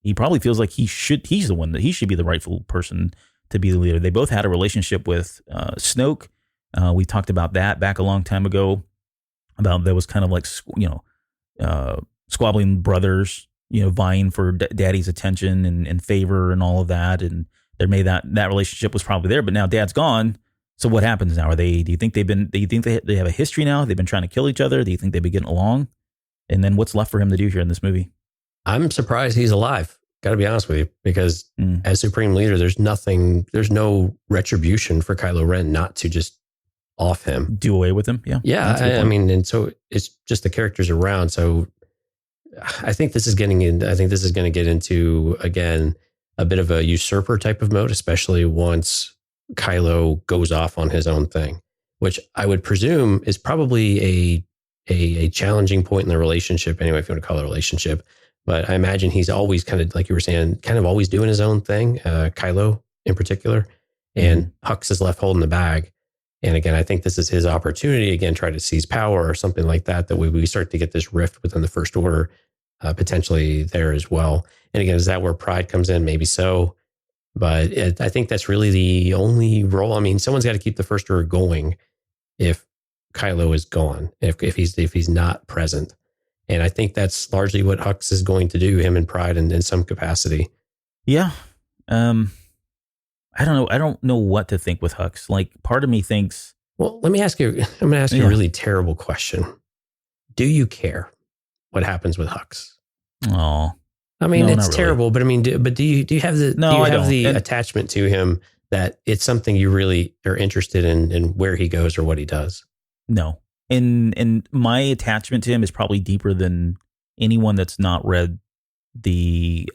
he probably feels like he's the one that he should be the rightful person to be the leader. They both had a relationship with Snoke. We talked about that back a long time ago, about that was kind of like, squabbling brothers, vying for daddy's attention and favor and all of that. And that relationship was probably there, but now dad's gone. So what happens now? Do you think they have a history now? They've been trying to kill each other. Do you think they've been getting along? And then what's left for him to do here in this movie? I'm surprised he's alive. Got to be honest with you, because as Supreme Leader, there's no retribution for Kylo Ren not to just off him, do away with him. I mean, and so it's just the characters around. So I think this is going to get into, again, a bit of a usurper type of mode, especially once Kylo goes off on his own thing, which I would presume is probably a challenging point in the relationship anyway, if you want to call it a relationship. But I imagine he's always kind of, like you were saying, kind of always doing his own thing, Kylo in particular, and Hux is left holding the bag. And again, I think this is his opportunity, again, try to seize power or something like that, that we start to get this rift within the First Order potentially there as well. And again, is that where pride comes in? Maybe so. But I think that's really the only role. I mean, someone's got to keep the First Order going if Kylo is gone, if he's not present. And I think that's largely what Hux is going to do, him and Pride in some capacity. Yeah. I don't know. I don't know what to think with Hux. Like, part of me thinks... Well, let me ask you, I'm going to ask you a really terrible question. Do you care what happens with Hux? Oh, I mean, no, it's terrible, but I mean, do you have the attachment to him that it's something you really are interested in where he goes or what he does? No. And my attachment to him is probably deeper than anyone that's not read the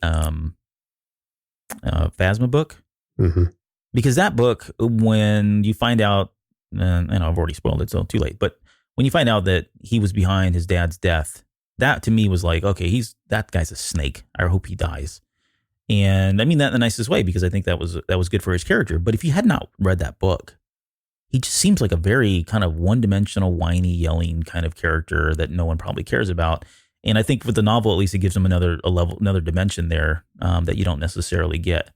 Phasma book. Mm-hmm. Because that book, when you find out, and I've already spoiled it, so too late, but when you find out that he was behind his dad's death, that to me was like, okay, that guy's a snake. I hope he dies. And I mean that in the nicest way, because I think that was good for his character. But if you had not read that book, he just seems like a very kind of one-dimensional, whiny, yelling kind of character that no one probably cares about. And I think with the novel, at least it gives him another dimension there that you don't necessarily get.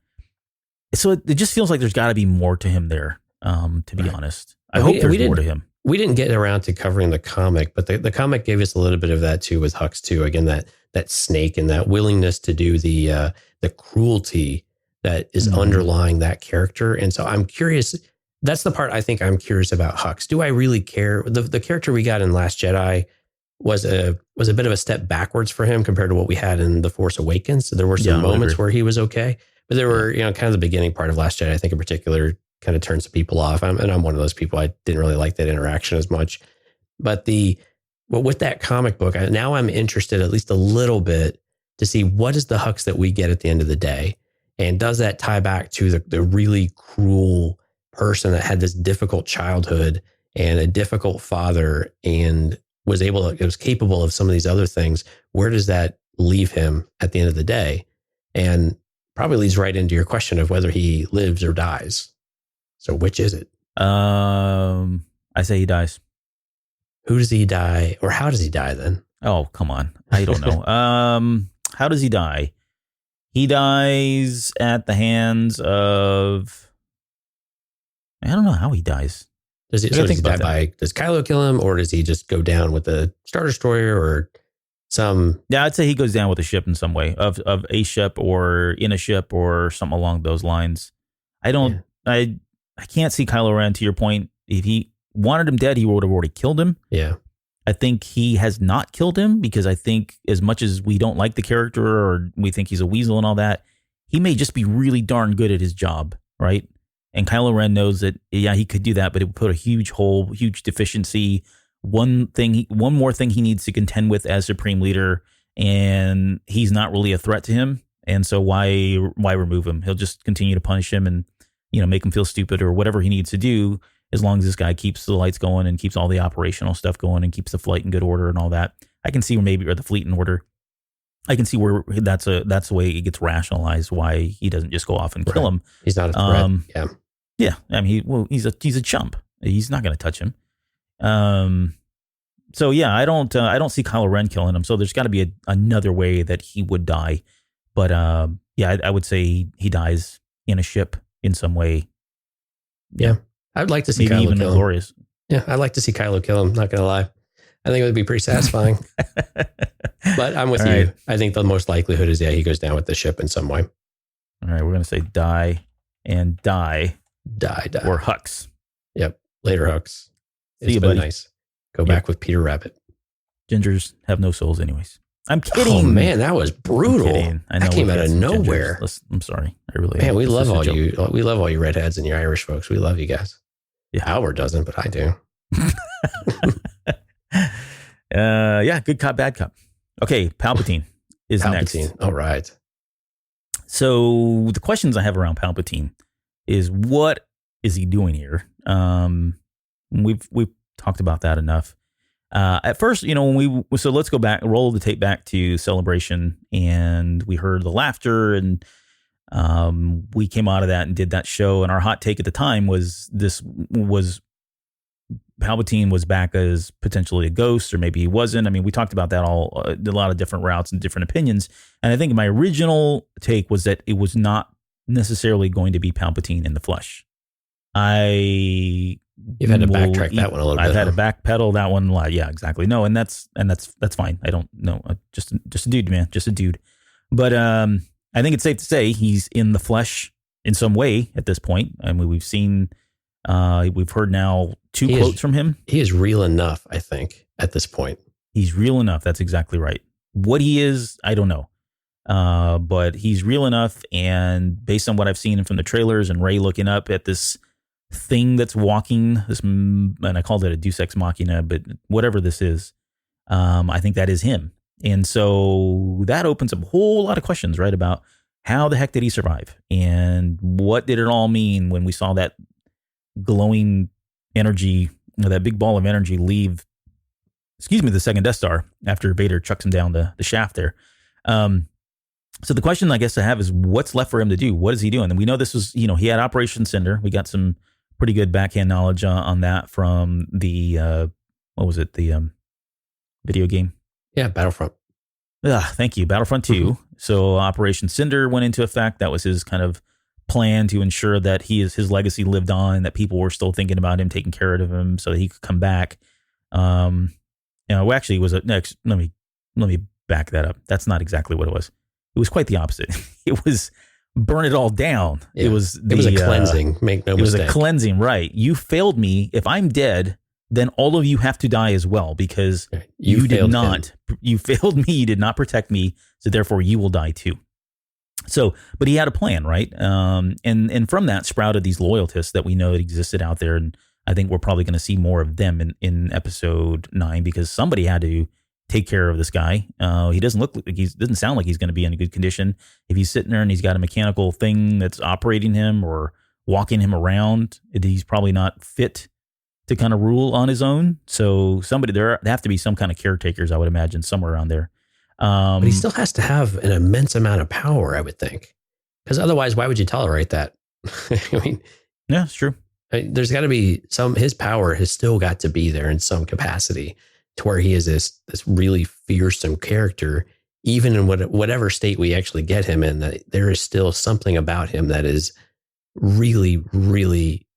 So it just feels like there's got to be more to him there, to be honest. I hope there's more to him. We didn't get around to covering the comic, but the comic gave us a little bit of that too with Hux too. Again, that snake and that willingness to do the cruelty that is underlying that character. And so I'm curious. That's the part I think I'm curious about Hux. Do I really care? The character we got in Last Jedi was a bit of a step backwards for him compared to what we had in The Force Awakens. So there were some moments where he was okay, but there were, kind of the beginning part of Last Jedi, I think in particular, kind of turned some people off. I'm one of those people. I didn't really like that interaction as much. But with that comic book, now I'm interested at least a little bit to see what is the Hux that we get at the end of the day. And does that tie back to the really cruel person that had this difficult childhood and a difficult father and was capable of some of these other things? Where does that leave him at the end of the day? And probably leads right into your question of whether he lives or dies. So which is it? I say he dies. Who does he die, or how does he die then? Oh, come on. I don't know. How does he die? He dies at the hands of... I don't know how he dies. Does he die by... Does Kylo kill him, or does he just go down with the Star Destroyer or some... Yeah, I'd say he goes down with a ship in some way, of a ship or in a ship or something along those lines. I can't see Kylo Ren, to your point. If he wanted him dead, he would have already killed him. Yeah. I think he has not killed him, because I think as much as we don't like the character or we think he's a weasel and all that, he may just be really darn good at his job, right? And Kylo Ren knows that, yeah, he could do that, but it would put a huge hole, huge deficiency, one more thing he needs to contend with as Supreme Leader, and he's not really a threat to him. And so why remove him? He'll just continue to punish him and make him feel stupid or whatever he needs to do, as long as this guy keeps the lights going and keeps all the operational stuff going and keeps the flight in good order and all that. I can see or the fleet in order. I can see where that's the way it gets rationalized, why he doesn't just go off and kill him. He's not a threat. Yeah. I mean, he's a chump. He's not going to touch him. So yeah, I don't see Kylo Ren killing him. So there's got to be another way that he would die. But yeah, I would say he dies in a ship in some way. Yeah. I'd like to see maybe Kylo even kill him. glorious. Yeah, I'd like to see Kylo kill him. Not going to lie. I think it would be pretty satisfying. But I'm with you. Right. I think the most likelihood is, he goes down with the ship in some way. All right, we're going to say die and die. Die. Or Hux. Yep. Later, Hux. See you, buddy. Nice. Go back with Peter Rabbit. Gingers have no souls anyways. I'm kidding. Oh, man, that was brutal. I know, that came out of nowhere. I'm sorry. I really Man, we love all you. We love all you redheads and your Irish folks. We love you guys. Yeah. Albert doesn't, but I do. Yeah, good cop, bad cop. Okay, Palpatine is next. All right. So the questions I have around Palpatine is, what is he doing here? We've talked about that enough. At first, so let's go back, roll the tape back to Celebration, and we heard the laughter, and we came out of that and did that show. And our hot take at the time was Palpatine was back as potentially a ghost, or maybe he wasn't. I mean, we talked about that a lot of different routes and different opinions. And I think my original take was that it was not necessarily going to be Palpatine in the flesh. You've had to backtrack that one a little bit. I've had to backpedal that one. Yeah, exactly. No, and that's fine. I don't know. Just a dude, man. Just a dude. But I think it's safe to say he's in the flesh in some way at this point. I mean, we've heard now two quotes from him. He is real enough, I think, at this point. He's real enough. That's exactly right. What he is, I don't know. But he's real enough. And based on what I've seen from the trailers and Rey looking up at this thing that's walking, and I called it a Deus Ex Machina, but whatever this is, I think that is him. And so that opens up a whole lot of questions, right? About how the heck did he survive? And what did it all mean when we saw that glowing energy, that big ball of energy leave, the second Death Star after Vader chucks him down the shaft there. So the question I guess I have is, what's left for him to do? What is he doing? And we know this was, he had Operation Cinder. We got some pretty good backhand knowledge on that from the, what was it? The video game? Yeah, Battlefront. Thank you. Battlefront 2. Mm-hmm. So Operation Cinder went into effect. That was his kind of plan to ensure that his legacy lived on, that people were still thinking about him, taking care of him so that he could come back. Actually, it was let me back that up. That's not exactly what it was. It was quite the opposite. It was burn it all down. Yeah. It was a cleansing. Make no mistake. It was a cleansing, right? You failed me. If I'm dead, then all of you have to die as well, because you did not. You failed me. You did not protect me. So therefore, you will die too. So, but he had a plan, right? And from that sprouted these loyalists that we know that existed out there, and I think we're probably going to see more of them in episode 9, because somebody had to take care of this guy. He doesn't doesn't sound like he's going to be in a good condition. If he's sitting there and he's got a mechanical thing that's operating him or walking him around, he's probably not fit to kind of rule on his own. So there have to be some kind of caretakers, I would imagine, somewhere around there. But he still has to have an immense amount of power, I would think, because otherwise, why would you tolerate that? I mean, yeah, it's true. There's got to be his power has still got to be there in some capacity, to where he is this really fearsome character, even in whatever state we actually get him in. That there is still something about him that is really, really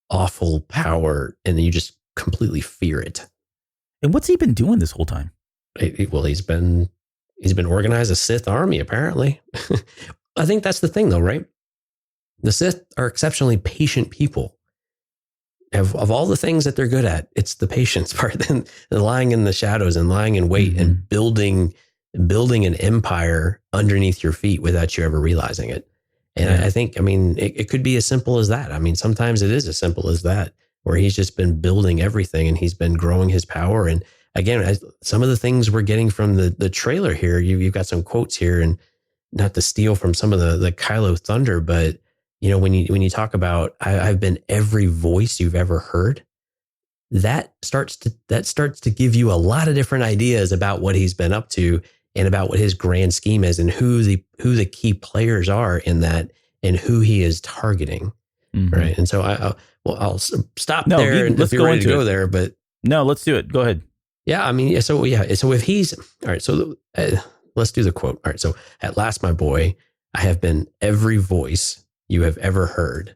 awful power, and you just completely fear it. And what's he been doing this whole time? Well, he's been organized a Sith army, apparently. I think that's the thing, though, right? The Sith are exceptionally patient people. Of all the things that they're good at, it's the patience part, and lying in the shadows and lying in wait, mm-hmm. and building an empire underneath your feet without you ever realizing it. And I think, it could be as simple as that. I mean, sometimes it is as simple as that, where he's just been building everything and he's been growing his power. And again, some of the things we're getting from the trailer here, you've got some quotes here, and not to steal from some of the Kylo Thunder, but when you talk about I've been every voice you've ever heard, that starts to give you a lot of different ideas about what he's been up to, and about what his grand scheme is, and who the key players are in that, and who he is targeting, mm-hmm. right? And so I'll stop there and let's go into there, but no, let's do it. Go ahead. Yeah, so if he's all right, so let's do the quote. All right, so at last, my boy, I have been every voice you have ever heard,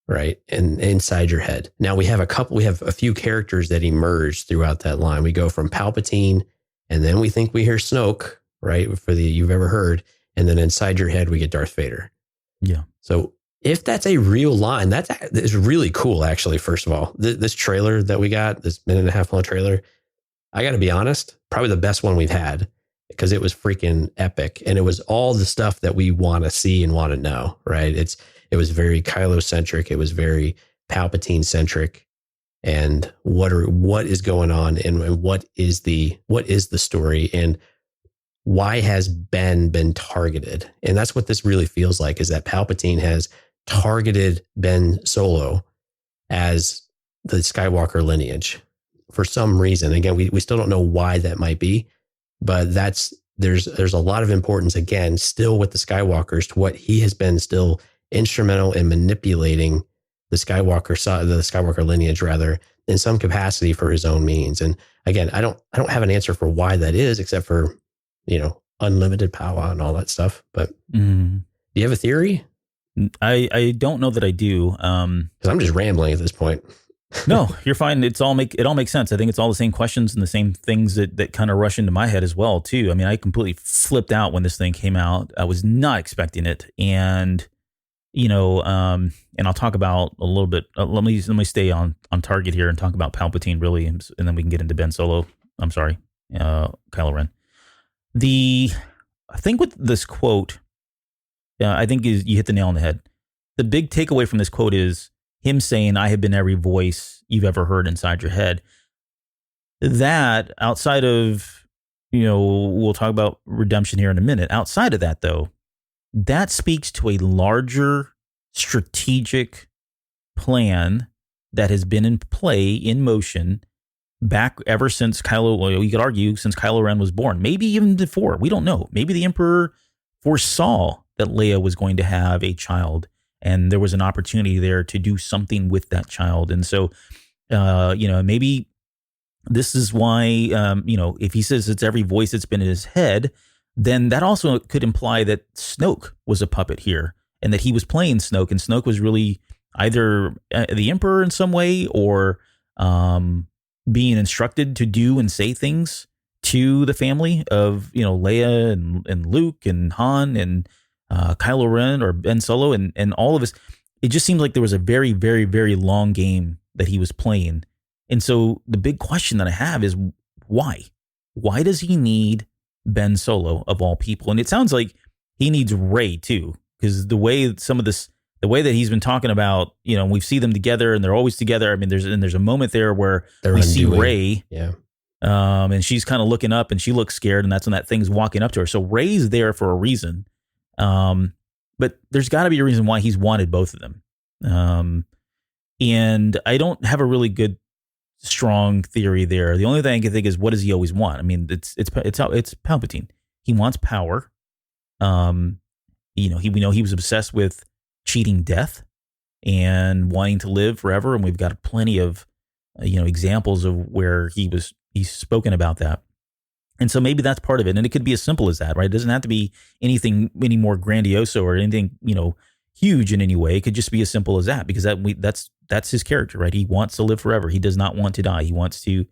right? And inside your head. Now we have a few characters that emerge throughout that line. We go from Palpatine, and then we think we hear Snoke, right? For the you've ever heard. And then inside your head, we get Darth Vader. Yeah. So if that's a real line, that is really cool, actually, first of all. This trailer that we got, this 1.5 minute trailer, I got to be honest, probably the best one we've had, because it was freaking epic. And it was all the stuff that we want to see and want to know, right? It was very Kylo centric. It was very Palpatine centric. And what is going on, and what is the story? And why has Ben been targeted? And that's what this really feels like, is that Palpatine has targeted Ben Solo as the Skywalker lineage for some reason. Again, we still don't know why that might be, but there's a lot of importance, again, still with the Skywalkers, to what he has been still instrumental in manipulating the Skywalker lineage, rather, in some capacity for his own means. And again, I don't have an answer for why that is, except for, unlimited power and all that stuff. But do you have a theory? I don't know that I do. Because I'm just rambling at this point. No, you're fine. It all makes sense. I think it's all the same questions and the same things that kind of rush into my head as well, too. I mean, I completely flipped out when this thing came out. I was not expecting it. And, and I'll talk about a little bit. Let me stay on target here and talk about Palpatine, really. And then we can get into Ben Solo. I'm sorry, Kylo Ren. The thing with this quote, I think is you hit the nail on the head. The big takeaway from this quote is him saying, "I have been every voice you've ever heard inside your head." That, outside of, we'll talk about redemption here in a minute. Outside of that, though, that speaks to a larger strategic plan that has been in play, in motion, back ever since you could argue, since Kylo Ren was born. Maybe even before. We don't know. Maybe the Emperor foresaw that Leia was going to have a child, and there was an opportunity there to do something with that child. And so, maybe this is why, if he says it's every voice that's been in his head, then that also could imply that Snoke was a puppet here, and that he was playing Snoke, and Snoke was really either the Emperor in some way, or being instructed to do and say things to the family of, Leia and Luke and Han and Kylo Ren or Ben Solo and all of us. It just seems like there was a very, very, very long game that he was playing. And so the big question that I have is why? Why does he need Ben Solo of all people? And it sounds like he needs Rey too, because the way that he's been talking about, we see them together and they're always together. I mean, there's a moment there where we see Rey, and she's kind of looking up and she looks scared, and that's when that thing's walking up to her. So Rey's there for a reason. But there's got to be a reason why he's wanted both of them. And I don't have a really good, strong theory there. The only thing I can think is, what does he always want? I mean, it's Palpatine. He wants power. We know he was obsessed with cheating death and wanting to live forever. And we've got plenty of, examples of where he's spoken about that. And so maybe that's part of it. And it could be as simple as that, right? It doesn't have to be anything any more grandiose or anything, huge in any way. It could just be as simple as that, because that's his character, right? He wants to live forever. He does not want to die. He wants to,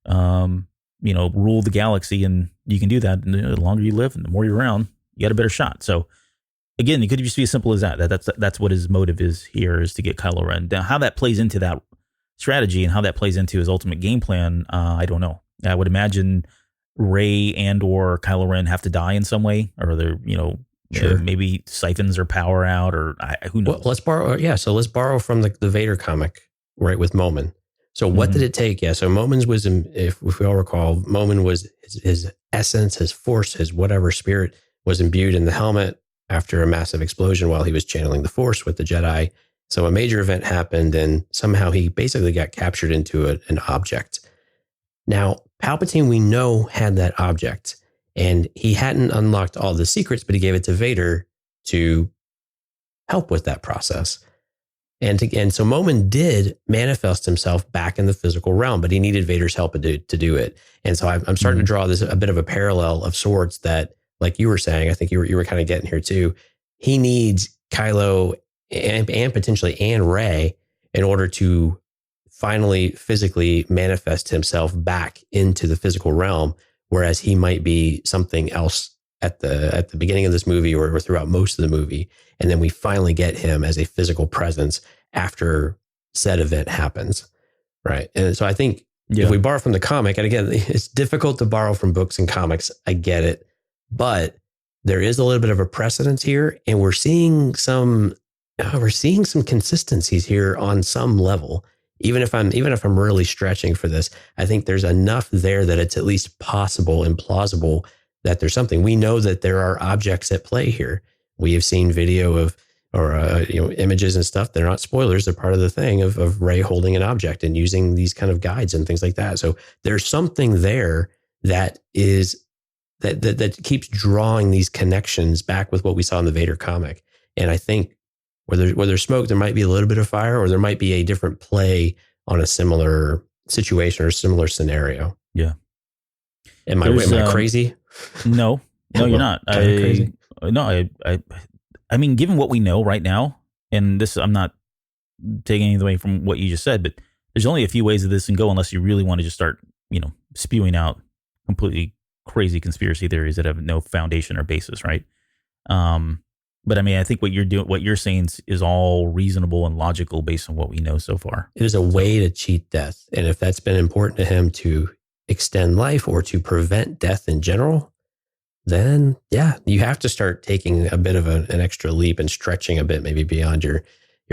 rule the galaxy, and you can do that. And the longer you live and the more you're around, you got a better shot. So again, it could just be as simple as that. That's what his motive is here, is to get Kylo Ren. Now, how that plays into that strategy and how that plays into his ultimate game plan, I don't know. I would imagine Rey and or Kylo Ren have to die in some way, or they're, sure, maybe siphons their power out, or who knows. Well, let's borrow from the Vader comic, right, with Momin. So what did it take? Yeah, so Momin's wisdom, if we all recall, Momin was his essence, his force, his whatever spirit was imbued in the helmet after a massive explosion while he was channeling the Force with the Jedi. So a major event happened, and somehow he basically got captured into an object. Now, Palpatine, we know, had that object, and he hadn't unlocked all the secrets, but he gave it to Vader to help with that process. And so Momin did manifest himself back in the physical realm, but he needed Vader's help to do it. And so I'm starting to draw this a bit of a parallel of sorts that, like you were saying, I think you were kind of getting here too. He needs Kylo and potentially Rey in order to finally physically manifest himself back into the physical realm, whereas he might be something else at the beginning of this movie or throughout most of the movie. And then we finally get him as a physical presence after said event happens. Right. And so I think if we borrow from the comic, and again, it's difficult to borrow from books and comics, I get it, but there is a little bit of a precedence here, and we're seeing some consistencies here on some level. Even if I'm really stretching for this, I think there's enough there that it's at least possible and plausible that there's something. We know that there are objects at play here. We have seen video of, or images and stuff. They're not spoilers. They're part of the thing of Rey holding an object and using these kind of guides and things like that. So there's something there that is that keeps drawing these connections back with what we saw in the Vader comic. And I think where there's smoke, there might be a little bit of fire, or there might be a different play on a similar situation or similar scenario. Yeah. Am I crazy? No, you're not. Crazy? I mean, given what we know right now, and this, I'm not taking anything away from what you just said, but there's only a few ways that this can go unless you really want to just start, spewing out completely crazy conspiracy theories that have no foundation or basis, right? But I mean, I think what you're saying is all reasonable and logical based on what we know so far. It is a way to cheat death. And if that's been important to him to extend life or to prevent death in general, then yeah, you have to start taking a bit of an extra leap and stretching a bit, maybe beyond your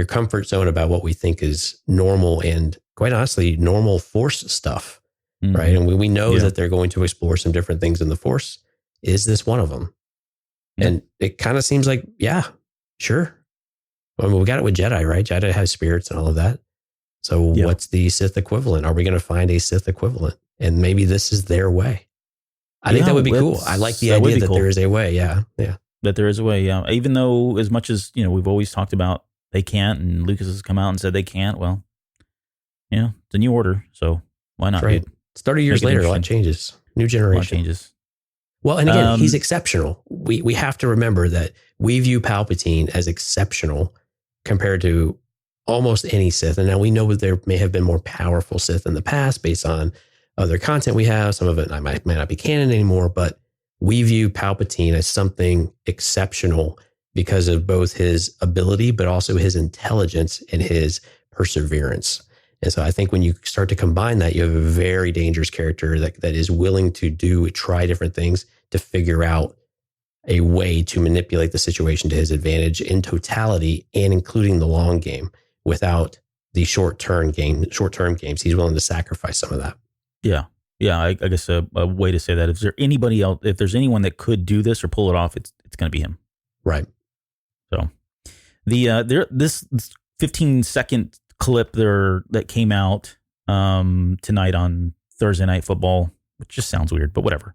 comfort zone about what we think is normal and, quite honestly, normal Force stuff, right? And we know that they're going to explore some different things in the Force. Is this one of them? And it kind of seems like, yeah, sure. I mean, we got it with Jedi, right? Jedi has spirits and all of that. So what's the Sith equivalent? Are we going to find a Sith equivalent? And maybe this is their way. I think that would be cool. I like the idea that there is a way. Yeah. Yeah. That there is a way. Yeah. Even though, as much as, we've always talked about they can't, and Lucas has come out and said they can't. Well, it's a new order. So why not? Right. 30 years later, a lot changes. New generation. A lot changes. Well, and again, he's exceptional. We have to remember that we view Palpatine as exceptional compared to almost any Sith. And now we know that there may have been more powerful Sith in the past based on other content we have. Some of it might not be canon anymore, but we view Palpatine as something exceptional because of both his ability, but also his intelligence and his perseverance. And so I think when you start to combine that, you have a very dangerous character that is willing to try different things to figure out a way to manipulate the situation to his advantage in totality and including the long game without the short-term games. He's willing to sacrifice some of that. Yeah. Yeah. I guess a way to say that, if there's anyone that could do this or pull it off, it's going to be him. Right. So this 15-second clip there that came out tonight on Thursday Night Football, which just sounds weird, but whatever.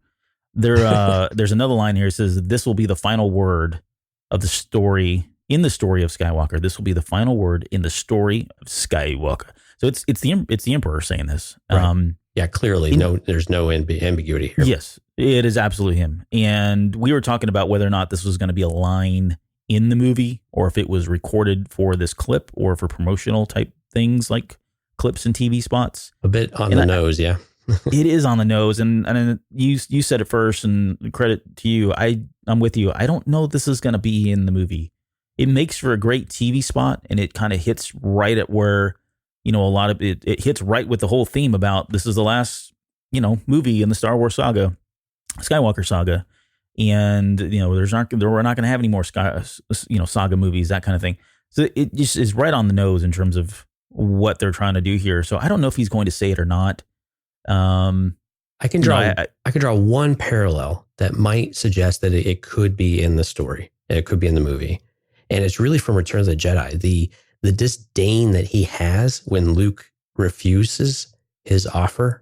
There's another line here. It says, "This will be the final word of the story in the story of Skywalker. This will be the final word in the story of Skywalker." So it's the Emperor saying this. Right. Yeah, clearly, there's no ambiguity here. Yes, it is absolutely him. And we were talking about whether or not this was going to be a line in the movie, or if it was recorded for this clip, or for promotional type things like clips and TV spots. A bit on the nose, yeah. It is on the nose, and you said it first, and credit to you. I'm with you. I don't know if this is going to be in the movie. It makes for a great TV spot, and it kind of hits right at where, a lot of it hits right with the whole theme about this is the last, movie in the Star Wars saga, Skywalker saga. And, we're not going to have any more saga movies, that kind of thing. So it just is right on the nose in terms of what they're trying to do here. So I don't know if he's going to say it or not. I can draw one parallel that might suggest that it could be in the story. It could be in the movie. And it's really from Return of the Jedi. The disdain that he has when Luke refuses his offer.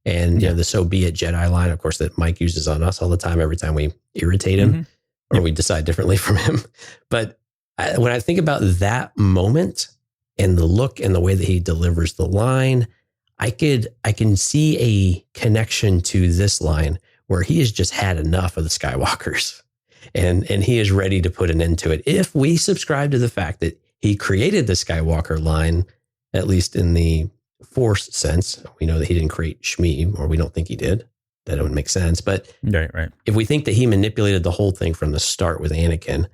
And the "so be it" Jedi line, of course, that Mike uses on us all the time, every time we irritate him or we decide differently from him. But when I think about that moment and the look and the way that he delivers the line, I can see a connection to this line where he has just had enough of the Skywalkers and he is ready to put an end to it. If we subscribe to the fact that he created the Skywalker line, at least in the Force sense, we know that he didn't create Shmi, or we don't think he did. That would make sense. But right. If we think that he manipulated the whole thing from the start with Anakin,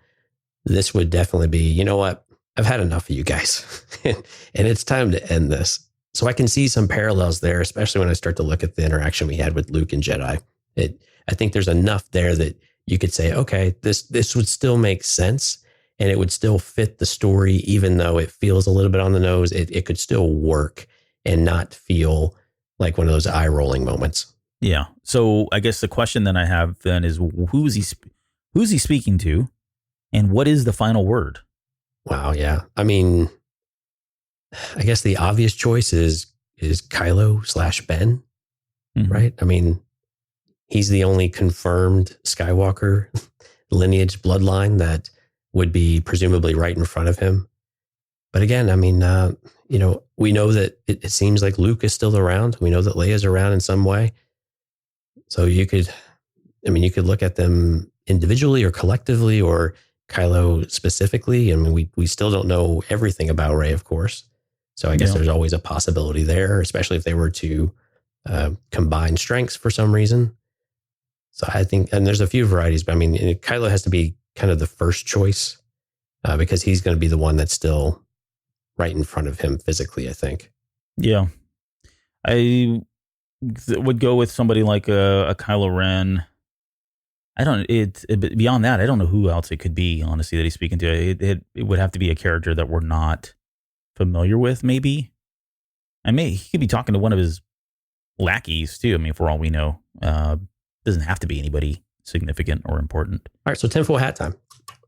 this would definitely be, you know what? I've had enough of you guys and it's time to end this. So I can see some parallels there, especially when I start to look at the interaction we had with Luke and Jedi. I think there's enough there that you could say, okay, this would still make sense and it would still fit the story, even though it feels a little bit on the nose. It could still work and not feel like one of those eye-rolling moments. Yeah. So I guess the question that I have then is who's he speaking to, and what is the final word? Wow. Yeah. I mean, I guess the obvious choice is Kylo/Ben, Mhm. right? I mean, he's the only confirmed Skywalker lineage bloodline that would be presumably right in front of him. But again, I mean, we know that it seems like Luke is still around. We know that Leia's around in some way. So you could look at them individually or collectively, or Kylo specifically. I mean, we still don't know everything about Rey, of course. So I guess there's always a possibility there, especially if they were to combine strengths for some reason. So I think, and there's a few varieties, but I mean, Kylo has to be kind of the first choice because he's going to be the one that's still right in front of him physically, I think. Yeah. I would go with somebody like a Kylo Ren. Beyond that, I don't know who else it could be, honestly, that he's speaking to. It would have to be a character that we're not familiar with, maybe. He could be talking to one of his lackeys, too. I mean, for all we know. Doesn't have to be anybody significant or important. All right, so tinfoil hat time.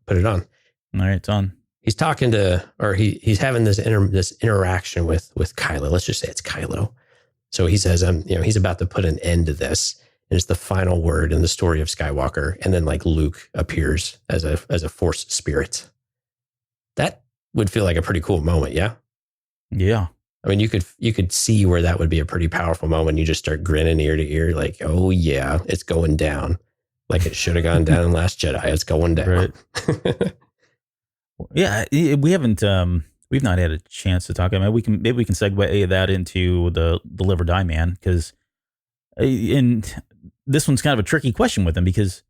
Put it on. All right, it's on. He's talking to, or he's having this interaction with Kylo. Let's just say it's Kylo. So he says, he's about to put an end to this, and it's the final word in the story of Skywalker. And then like Luke appears as a Force spirit. That would feel like a pretty cool moment, yeah. Yeah. I mean, you could see where that would be a pretty powerful moment. You just start grinning ear to ear, like, oh yeah, it's going down, like it should have gone down in Last Jedi. It's going down. Right. Yeah, we haven't. We've not had a chance to talk about it. Maybe we can segue that into the Live or Die Man, because and this one's kind of a tricky question with him because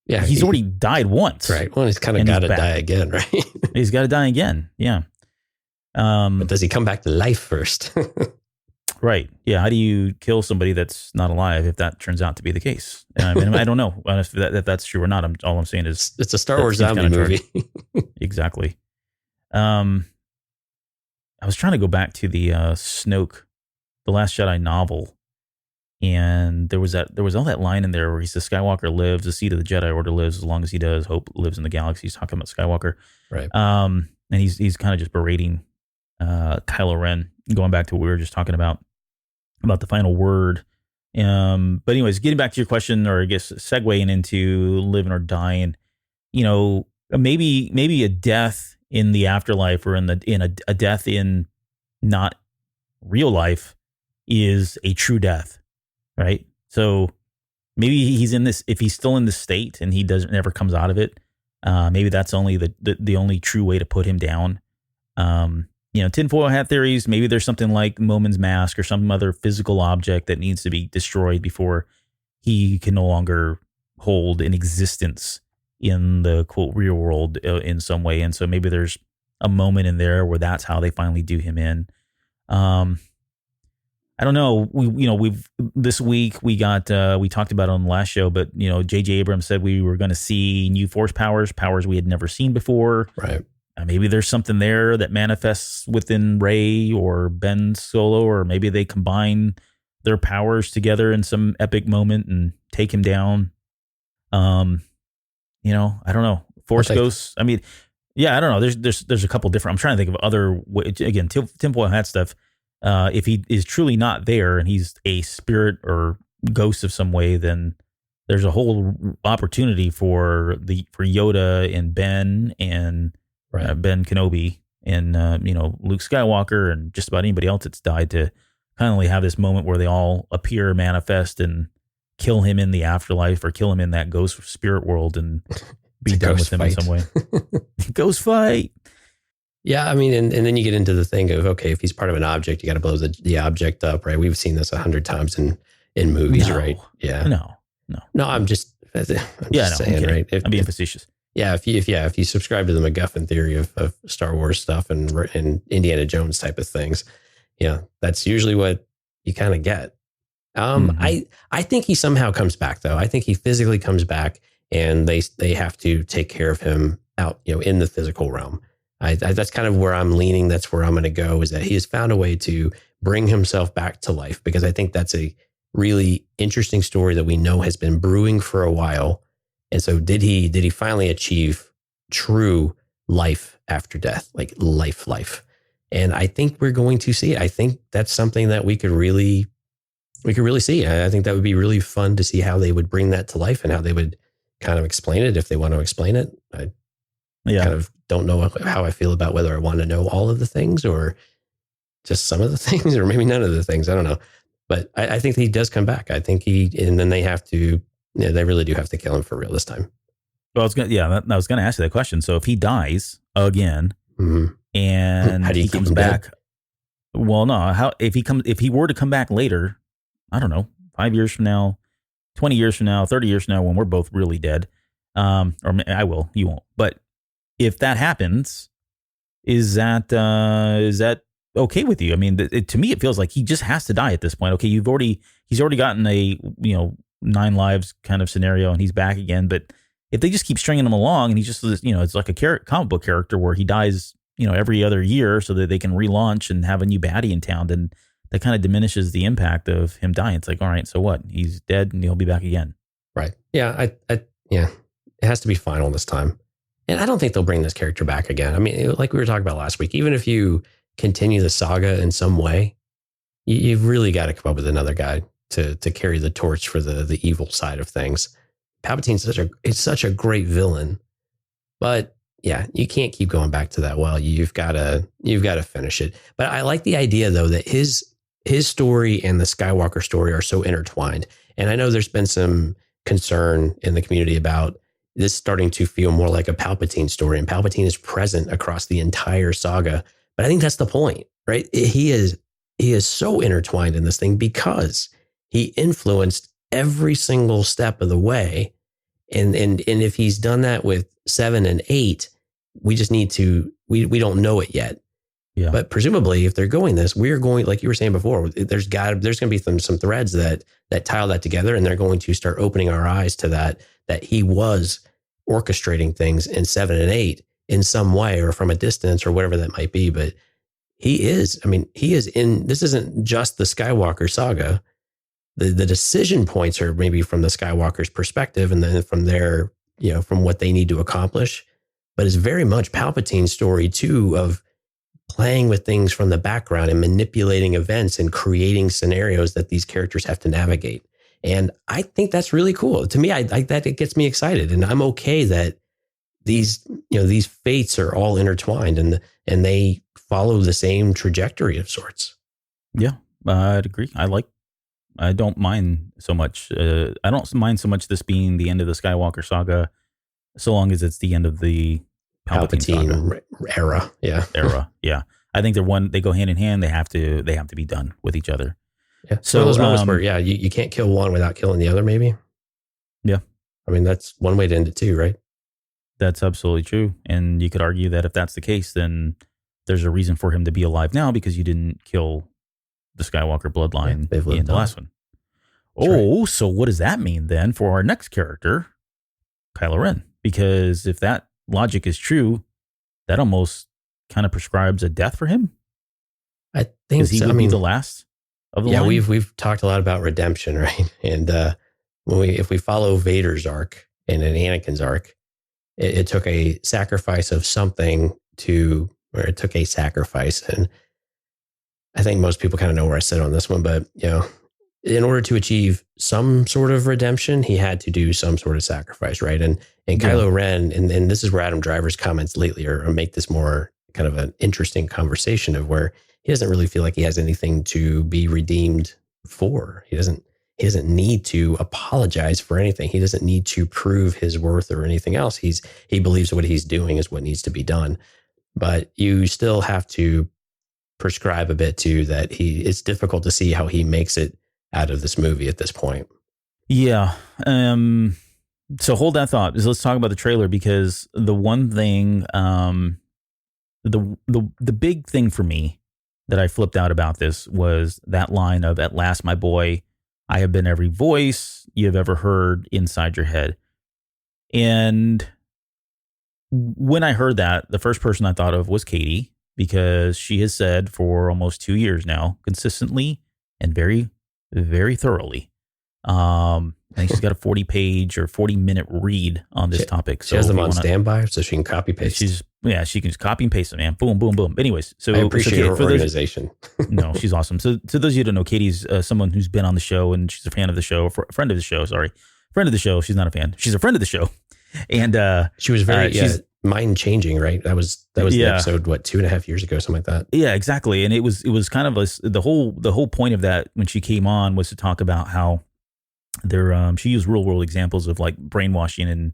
he's already died once. Right. Well, he's kind of got to die again, right? He's got to die again. Yeah. But does he come back to life first? Right. Yeah. How do you kill somebody that's not alive if that turns out to be the case? I mean, I don't know if that's true or not. All I'm saying is it's a Star Wars zombie movie. Exactly. I was trying to go back to the Snoke, the Last Jedi novel, and there was all that line in there where he says Skywalker lives, the seed of the Jedi Order lives as long as he does. Hope lives in the galaxy. He's talking about Skywalker, right? And he's kind of just berating Kylo Ren, going back to what we were just talking about the final word. But anyways, getting back to your question, or I guess segueing into living or dying, maybe a death in the afterlife, or in a death in not real life is a true death, right? So maybe he's in this, if he's still in this state and he never comes out of it, maybe that's only the only true way to put him down. Tinfoil hat theories, maybe there's something like Momin's mask or some other physical object that needs to be destroyed before he can no longer hold an existence in the quote real world in some way. And so maybe there's a moment in there where that's how they finally do him in. I don't know. We've this week we talked about it on the last show, but J.J. Abrams said we were going to see new Force powers we had never seen before. Right. Maybe there's something there that manifests within Rey or Ben Solo, or maybe they combine their powers together in some epic moment and take him down. I don't know. Force ghosts. I mean, yeah, I don't know. There's a couple different. I'm trying to think of other. Again, tinfoil hat stuff. If he is truly not there and he's a spirit or ghost of some way, then there's a whole opportunity for Yoda and Ben and Ben Kenobi and Luke Skywalker and just about anybody else that's died to finally have this moment where they all appear, manifest, and kill him in the afterlife, or kill him in that ghost spirit world and be done with him in some way. Ghost fight. Yeah, I mean, and then you get into the thing of, okay, if he's part of an object, you got to blow the object up, right? We've seen this 100 times in movies, right? Yeah. No. I'm just saying, right? I'm being facetious. Yeah, if you subscribe to the MacGuffin theory of Star Wars stuff and Indiana Jones type of things, that's usually what you kind of get. I think he somehow comes back, though. I think he physically comes back, and they have to take care of him out, in the physical realm. That's kind of where I'm leaning. That's where I'm going to go, is that he has found a way to bring himself back to life, because I think that's a really interesting story that we know has been brewing for a while. And so did he finally achieve true life after death, like life? And I think we're going to see it. I think that's something that we could really see. I think that would be really fun to see how they would bring that to life and how they would kind of explain it if they want to explain it. I kind of don't know how I feel about whether I want to know all of the things or just some of the things or maybe none of the things. I don't know. But I think he does come back. I think and then they have to, they really do have to kill him for real this time. Well, I was going to ask you that question. So if he dies again and how do you he comes back, dead? Well, no, if he were to come back later, I don't know, 5 years from now, 20 years from now, 30 years from now, when we're both really dead, or I will, you won't. But if that happens, is that okay with you? I mean, to me, it feels like he just has to die at this point. Okay, he's already gotten a 9 lives kind of scenario, and he's back again. But if they just keep stringing him along, and he's just it's like a comic book character where he dies every other year, so that they can relaunch and have a new baddie in town, then that kind of diminishes the impact of him dying. It's like, all right, so what? He's dead, and he'll be back again. Right? Yeah. Yeah. It has to be final this time, and I don't think they'll bring this character back again. I mean, like we were talking about last week, even if you continue the saga in some way, you've really got to come up with another guy to carry the torch for the evil side of things. Palpatine's such a great villain, but yeah, you can't keep going back to that well. You've got to finish it. But I like the idea though that his story and the Skywalker story are so intertwined. And I know there's been some concern in the community about this starting to feel more like a Palpatine story, and Palpatine is present across the entire saga. But I think that's the point, right? He is so intertwined in this thing because he influenced every single step of the way. And if he's done that with 7 and 8, we just need to, we don't know it yet. Yeah. But presumably if they're going this, we're going, like you were saying before, there's going to be some threads that tie that together, and they're going to start opening our eyes to that he was orchestrating things in 7 and 8 in some way or from a distance or whatever that might be. But he is in, this isn't just the Skywalker saga. The decision points are maybe from the Skywalker's perspective and then from their, from what they need to accomplish. But it's very much Palpatine's story too, of playing with things from the background and manipulating events and creating scenarios that these characters have to navigate. And I think that's really cool. To me, I like that. It gets me excited, and I'm okay that these fates are all intertwined and they follow the same trajectory of sorts. Yeah, I'd agree. I don't mind so much. I don't mind so much this being the end of the Skywalker saga, so long as it's the end of the Palpatine era. Yeah. Era. Yeah. I think they go hand in hand. They have to be done with each other. Yeah. So those moments where, you can't kill one without killing the other, maybe. Yeah. I mean, that's one way to end it too, right? That's absolutely true. And you could argue that if that's the case, then there's a reason for him to be alive now, because you didn't kill the Skywalker bloodline in the last one. That's right. So what does that mean then for our next character, Kylo Ren? Because if that logic is true, that almost kind of prescribes a death for him. I think he would be the last of the line. We've talked a lot about redemption, right? And if we follow Vader's arc and Anakin's arc, it took a sacrifice of something it took a sacrifice. And I think most people kind of know where I sit on this one, but in order to achieve some sort of redemption, he had to do some sort of sacrifice, right? And Kylo Ren, and this is where Adam Driver's comments lately or make this more kind of an interesting conversation of where he doesn't really feel like he has anything to be redeemed for. He doesn't need to apologize for anything. He doesn't need to prove his worth or anything else. He believes what he's doing is what needs to be done. But you still have to prescribe a bit too that it's difficult to see how he makes it out of this movie at this point. Yeah. So hold that thought. Let's talk about the trailer, because the one thing, the big thing for me that I flipped out about this was that line of, "At last, my boy, I have been every voice you have ever heard inside your head." And when I heard that, the first person I thought of was Katie, because she has said for almost 2 years now, consistently and very very thoroughly. I think she's got a 40-page or 40-minute read on this topic. She has them on standby so she can copy paste. She can just copy and paste it, man. Boom, boom, boom. Anyways, so I appreciate her organization. No, she's awesome. So those of you who don't know, Katie's someone who's been on the show, and she's a fan of the show, a friend of the show. Sorry, friend of the show. She's not a fan. She's a friend of the show, and she was very mind changing. Right, that was the episode. 2.5 years ago, something like that. Yeah, exactly. And it was kind of the whole point of that when she came on was to talk about how she used real world examples of like brainwashing and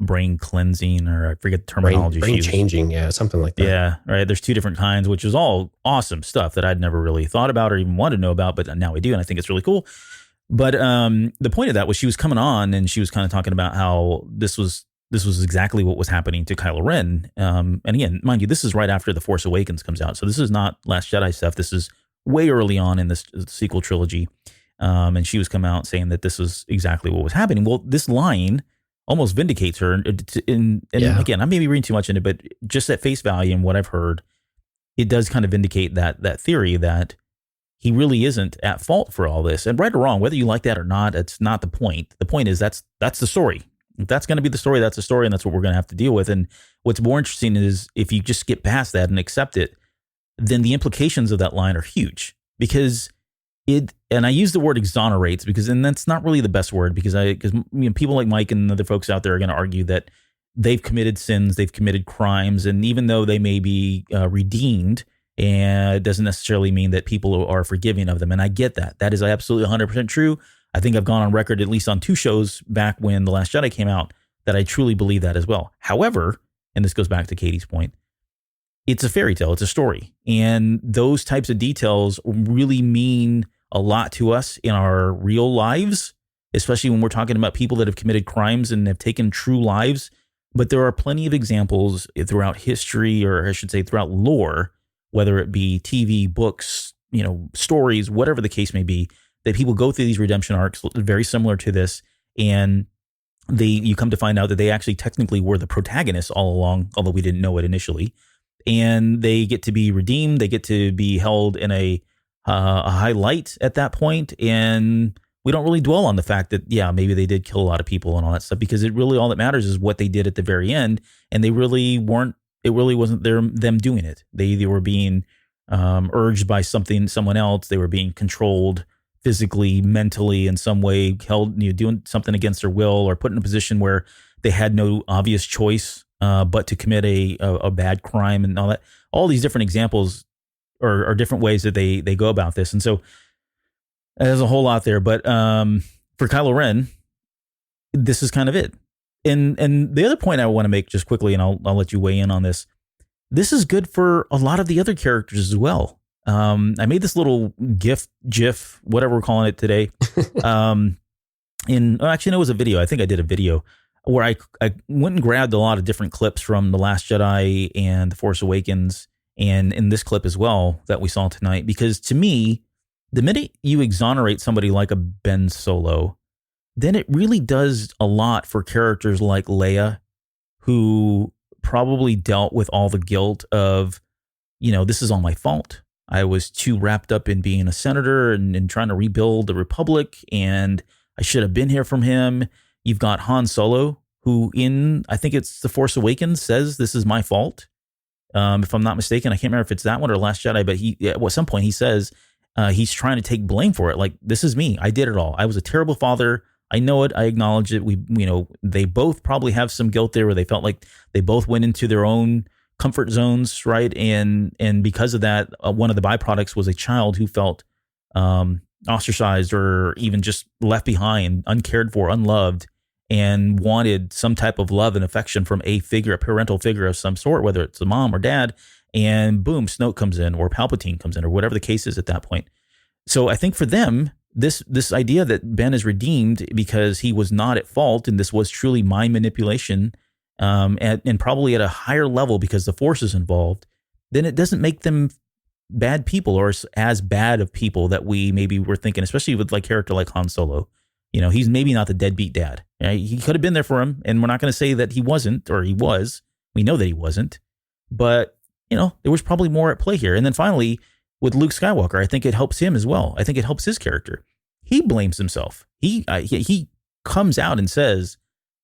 brain cleansing, or I forget the terminology. Brain changing, something like that. Yeah, right. There's two different kinds, which is all awesome stuff that I'd never really thought about or even wanted to know about, but now I do, and I think it's really cool. But the point of that was she was coming on and she was kind of talking about how this was exactly what was happening to Kylo Ren. And again, mind you, this is right after The Force Awakens comes out, so this is not Last Jedi stuff. This is way early on in this sequel trilogy. And she was coming out saying that this was exactly what was happening. Well, this line almost vindicates her. And again, I may be reading too much into it, but just at face value and what I've heard, it does kind of vindicate that theory that he really isn't at fault for all this. And right or wrong, whether you like that or not, it's not the point. The point is that's the story. If that's going to be the story, that's the story, and that's what we're going to have to deal with. And what's more interesting is if you just skip past that and accept it, then the implications of that line are huge, because and I use the word exonerates and that's not really the best word, because people like Mike and other folks out there are going to argue that they've committed sins, they've committed crimes, and even though they may be redeemed, and it doesn't necessarily mean that people are forgiving of them. And I get that. That is absolutely 100% true. I think I've gone on record, at least on 2 shows back when The Last Jedi came out, that I truly believe that as well. However, and this goes back to Katie's point, it's a fairy tale, it's a story. And those types of details really mean a lot to us in our real lives, especially when we're talking about people that have committed crimes and have taken true lives. But there are plenty of examples throughout history, or I should say throughout lore, whether it be TV, books, stories, whatever the case may be, that people go through these redemption arcs very similar to this. And you come to find out that they actually technically were the protagonists all along, although we didn't know it initially. And they get to be redeemed. They get to be held in a high light at that point, and we don't really dwell on the fact that maybe they did kill a lot of people and all that stuff, because it really all that matters is what they did at the very end, and they really weren't. It really wasn't them doing it. They were being urged by someone else. They were being controlled physically, mentally, in some way, held doing something against their will, or put in a position where they had no obvious choice but to commit a bad crime and all that. All these different examples or different ways that they go about this. And so there's a whole lot there. But for Kylo Ren, this is kind of it. And the other point I want to make just quickly, and I'll let you weigh in on this. This is good for a lot of the other characters as well. I made this little GIF, whatever we're calling it today. Actually, no, it was a video. I think I did a video where I went and grabbed a lot of different clips from The Last Jedi and The Force Awakens, and in this clip as well that we saw tonight, because to me, the minute you exonerate somebody like a Ben Solo, then it really does a lot for characters like Leia, who probably dealt with all the guilt of, this is all my fault. I was too wrapped up in being a senator and trying to rebuild the Republic, and I should have been here from him. You've got Han Solo, who I think it's The Force Awakens, says this is my fault. If I'm not mistaken, I can't remember if it's that one or Last Jedi, but at some point he says he's trying to take blame for it. Like, this is me. I did it all. I was a terrible father. I know it. I acknowledge it. They both probably have some guilt there, where they felt like they both went into their own comfort zones, right? And because of that, one of the byproducts was a child who felt ostracized or even just left behind, uncared for, unloved, and wanted some type of love and affection from a parental figure of some sort, whether it's a mom or dad, and boom, Snoke comes in, or Palpatine comes in, or whatever the case is at that point. So I think for them, this idea that Ben is redeemed because he was not at fault, and this was truly mind manipulation, and probably at a higher level because the Force is involved, then it doesn't make them bad people, or as bad of people that we maybe were thinking, especially with like character like Han Solo. He's maybe not the deadbeat dad. Right? He could have been there for him, and we're not going to say that he wasn't, or he was. We know that he wasn't, but there was probably more at play here. And then finally, with Luke Skywalker. I think it helps him as well. I think it helps his character. He blames himself. He comes out and says,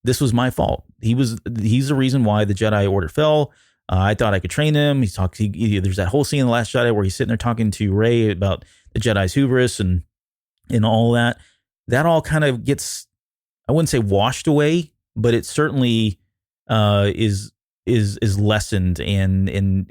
"This was my fault. He's the reason why the Jedi Order fell. I thought I could train him." There's that whole scene in The Last Jedi where he's sitting there talking to Rey about the Jedi's hubris and all that. That all kind of gets, I wouldn't say washed away, but it certainly is lessened, and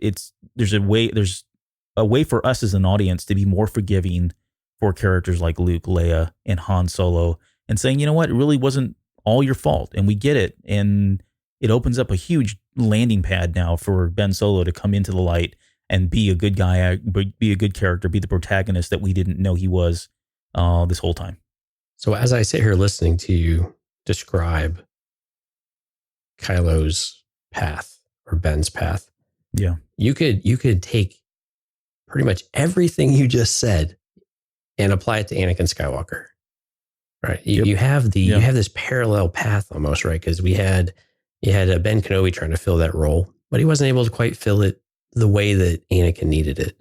there's a way for us as an audience to be more forgiving for characters like Luke, Leia, and Han Solo, and saying, you know what, it really wasn't all your fault, and we get it, and it opens up a huge landing pad now for Ben Solo to come into the light and be a good guy, be a good character, be the protagonist that we didn't know he was this whole time. So as I sit here listening to you describe Kylo's path or Ben's path, yeah, you could take pretty much everything you just said and apply it to Anakin Skywalker, right? You have this parallel path almost, right? Because you had Ben Kenobi trying to fill that role, but he wasn't able to quite fill it the way that Anakin needed it.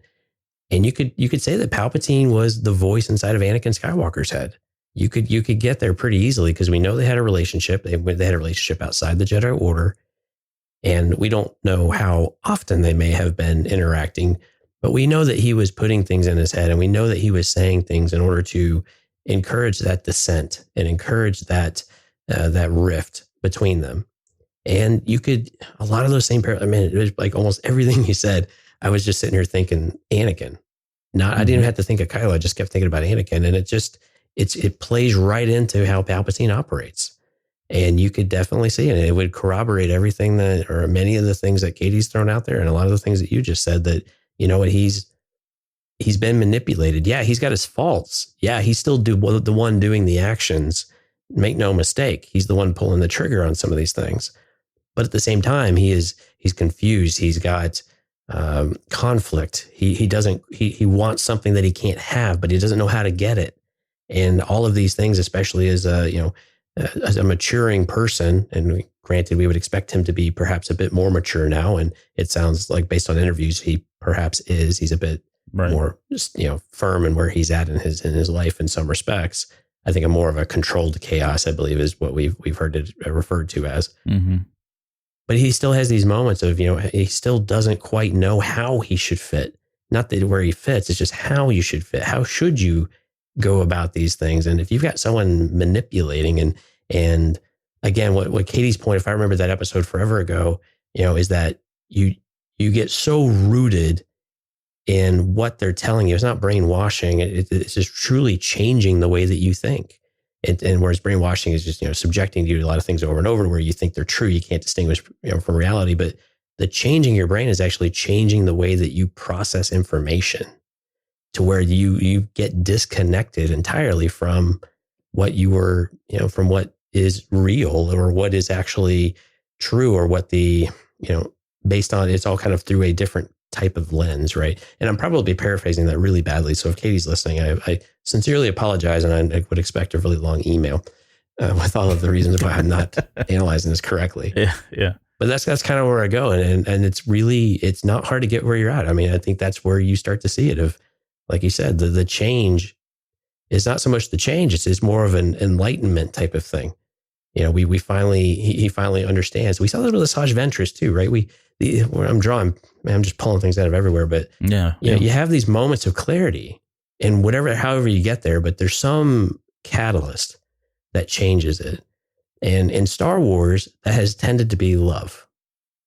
And you could say that Palpatine was the voice inside of Anakin Skywalker's head. You could get there pretty easily because we know they had a relationship. They had a relationship outside the Jedi Order, and we don't know how often they may have been interacting, but we know that he was putting things in his head, and we know that he was saying things in order to encourage that dissent and encourage that rift between them. And a lot of those same it was like almost everything you said. I was just sitting here thinking Anakin. I didn't even have to think of Kylo. I just kept thinking about Anakin, and it plays right into how Palpatine operates. And you could definitely see it. And it would corroborate everything or many of the things that Katie's thrown out there, and a lot of the things that you just said, that, you know what, he's been manipulated. Yeah, he's got his faults. Yeah, he's still the one doing the actions. Make no mistake, he's the one pulling the trigger on some of these things. But at the same time, he's confused. He's got conflict. He wants something that he can't have, but he doesn't know how to get it. And all of these things, especially as a maturing person, and granted, we would expect him to be perhaps a bit more mature now. And it sounds like, based on interviews, he perhaps is. He's a bit more, firm in where he's at in his life in some respects. I think more of a controlled chaos, I believe, is what we've heard it referred to as. Mm-hmm. But he still has these moments of, he still doesn't quite know how he should fit. Not that where he fits, it's just how you should fit. How should you go about these things? And if you've got someone manipulating, and again, what Katie's point, if I remember that episode forever ago, is that you get so rooted in what they're telling you. It's not brainwashing. It's just truly changing the way that you think. And whereas brainwashing is just, subjecting you to a lot of things over and over, where you think they're true, you can't distinguish from reality. But the changing your brain is actually changing the way that you process information, to where you get disconnected entirely from what you were, from what is real or what is actually true, or what based on, it's all kind of through a different type of lens, right? And I'm probably paraphrasing that really badly. So if Katie's listening, I sincerely apologize, and I would expect a really long email with all of the reasons why I'm not analyzing this correctly. Yeah. But that's kind of where I go, and it's not hard to get where you're at. I mean, I think that's where you start to see it. Of, like you said, the change is not so much the change; it's more of an enlightenment type of thing. He finally understands. We saw that with Asajj Ventress too, right? I'm just pulling things out of everywhere, but you have these moments of clarity, and however you get there, but there's some catalyst that changes it. And in Star Wars, that has tended to be love,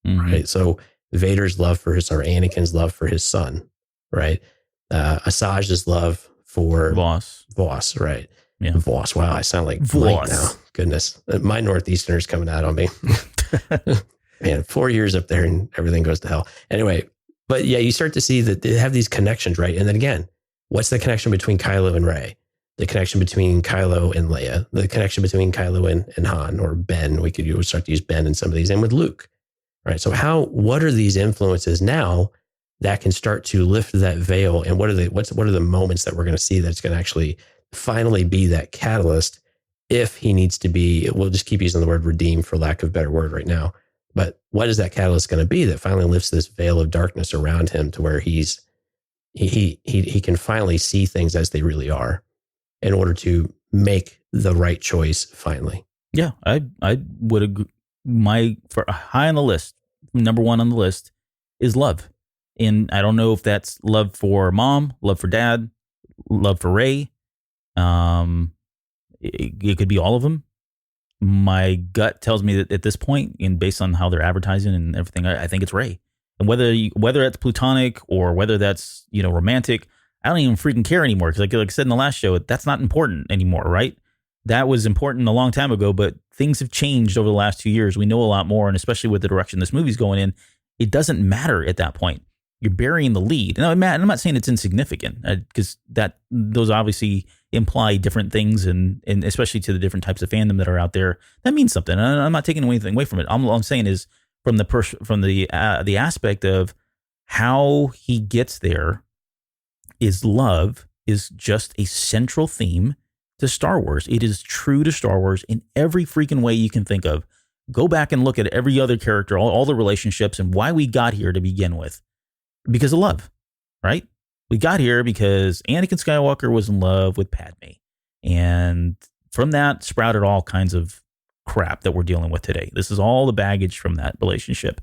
right? So Vader's love for Anakin's love for his son, right? Asajj's love for Voss, right? Yeah. Voss. Wow, I sound like Voss now. Goodness, my Northeasterner's coming out on me. Man, 4 years up there and everything goes to hell. Anyway, but yeah, you start to see that they have these connections, right? And then again, what's the connection between Kylo and Rey? The connection between Kylo and Leia? The connection between Kylo and Han, or Ben? We could start to use Ben in some of these, and with Luke, right? So what are these influences now that can start to lift that veil? And what are the moments that we're going to see that's going to actually finally be that catalyst, if he needs to be? We'll just keep using the word redeem for lack of a better word right now. But what is that catalyst going to be that finally lifts this veil of darkness around him, to where he's he can finally see things as they really are in order to make the right choice finally. Yeah, I would agree. For high on the list, number one on the list is love. And I don't know if that's love for mom, love for dad, love for Ray. It could be all of them. My gut tells me that at this point, and based on how they're advertising and everything, I think it's Ray. And whether that's platonic or whether that's romantic, I don't even freaking care anymore. Because like I said in the last show, that's not important anymore, right? That was important a long time ago, but things have changed over the last 2 years. We know a lot more, and especially with the direction this movie's going in, it doesn't matter at that point. You're burying the lead. And I'm not saying it's insignificant, because those obviously imply different things, and especially to the different types of fandom that are out there, that means something. And I'm not taking anything away from it. All I'm saying is from the aspect of how he gets there is love is just a central theme to Star Wars. It is true to Star Wars in every freaking way you can think of. Go back and look at every other character, all the relationships, and why we got here to begin with. Because of love, right? We got here because Anakin Skywalker was in love with Padme. And from that sprouted all kinds of crap that we're dealing with today. This is all the baggage from that relationship.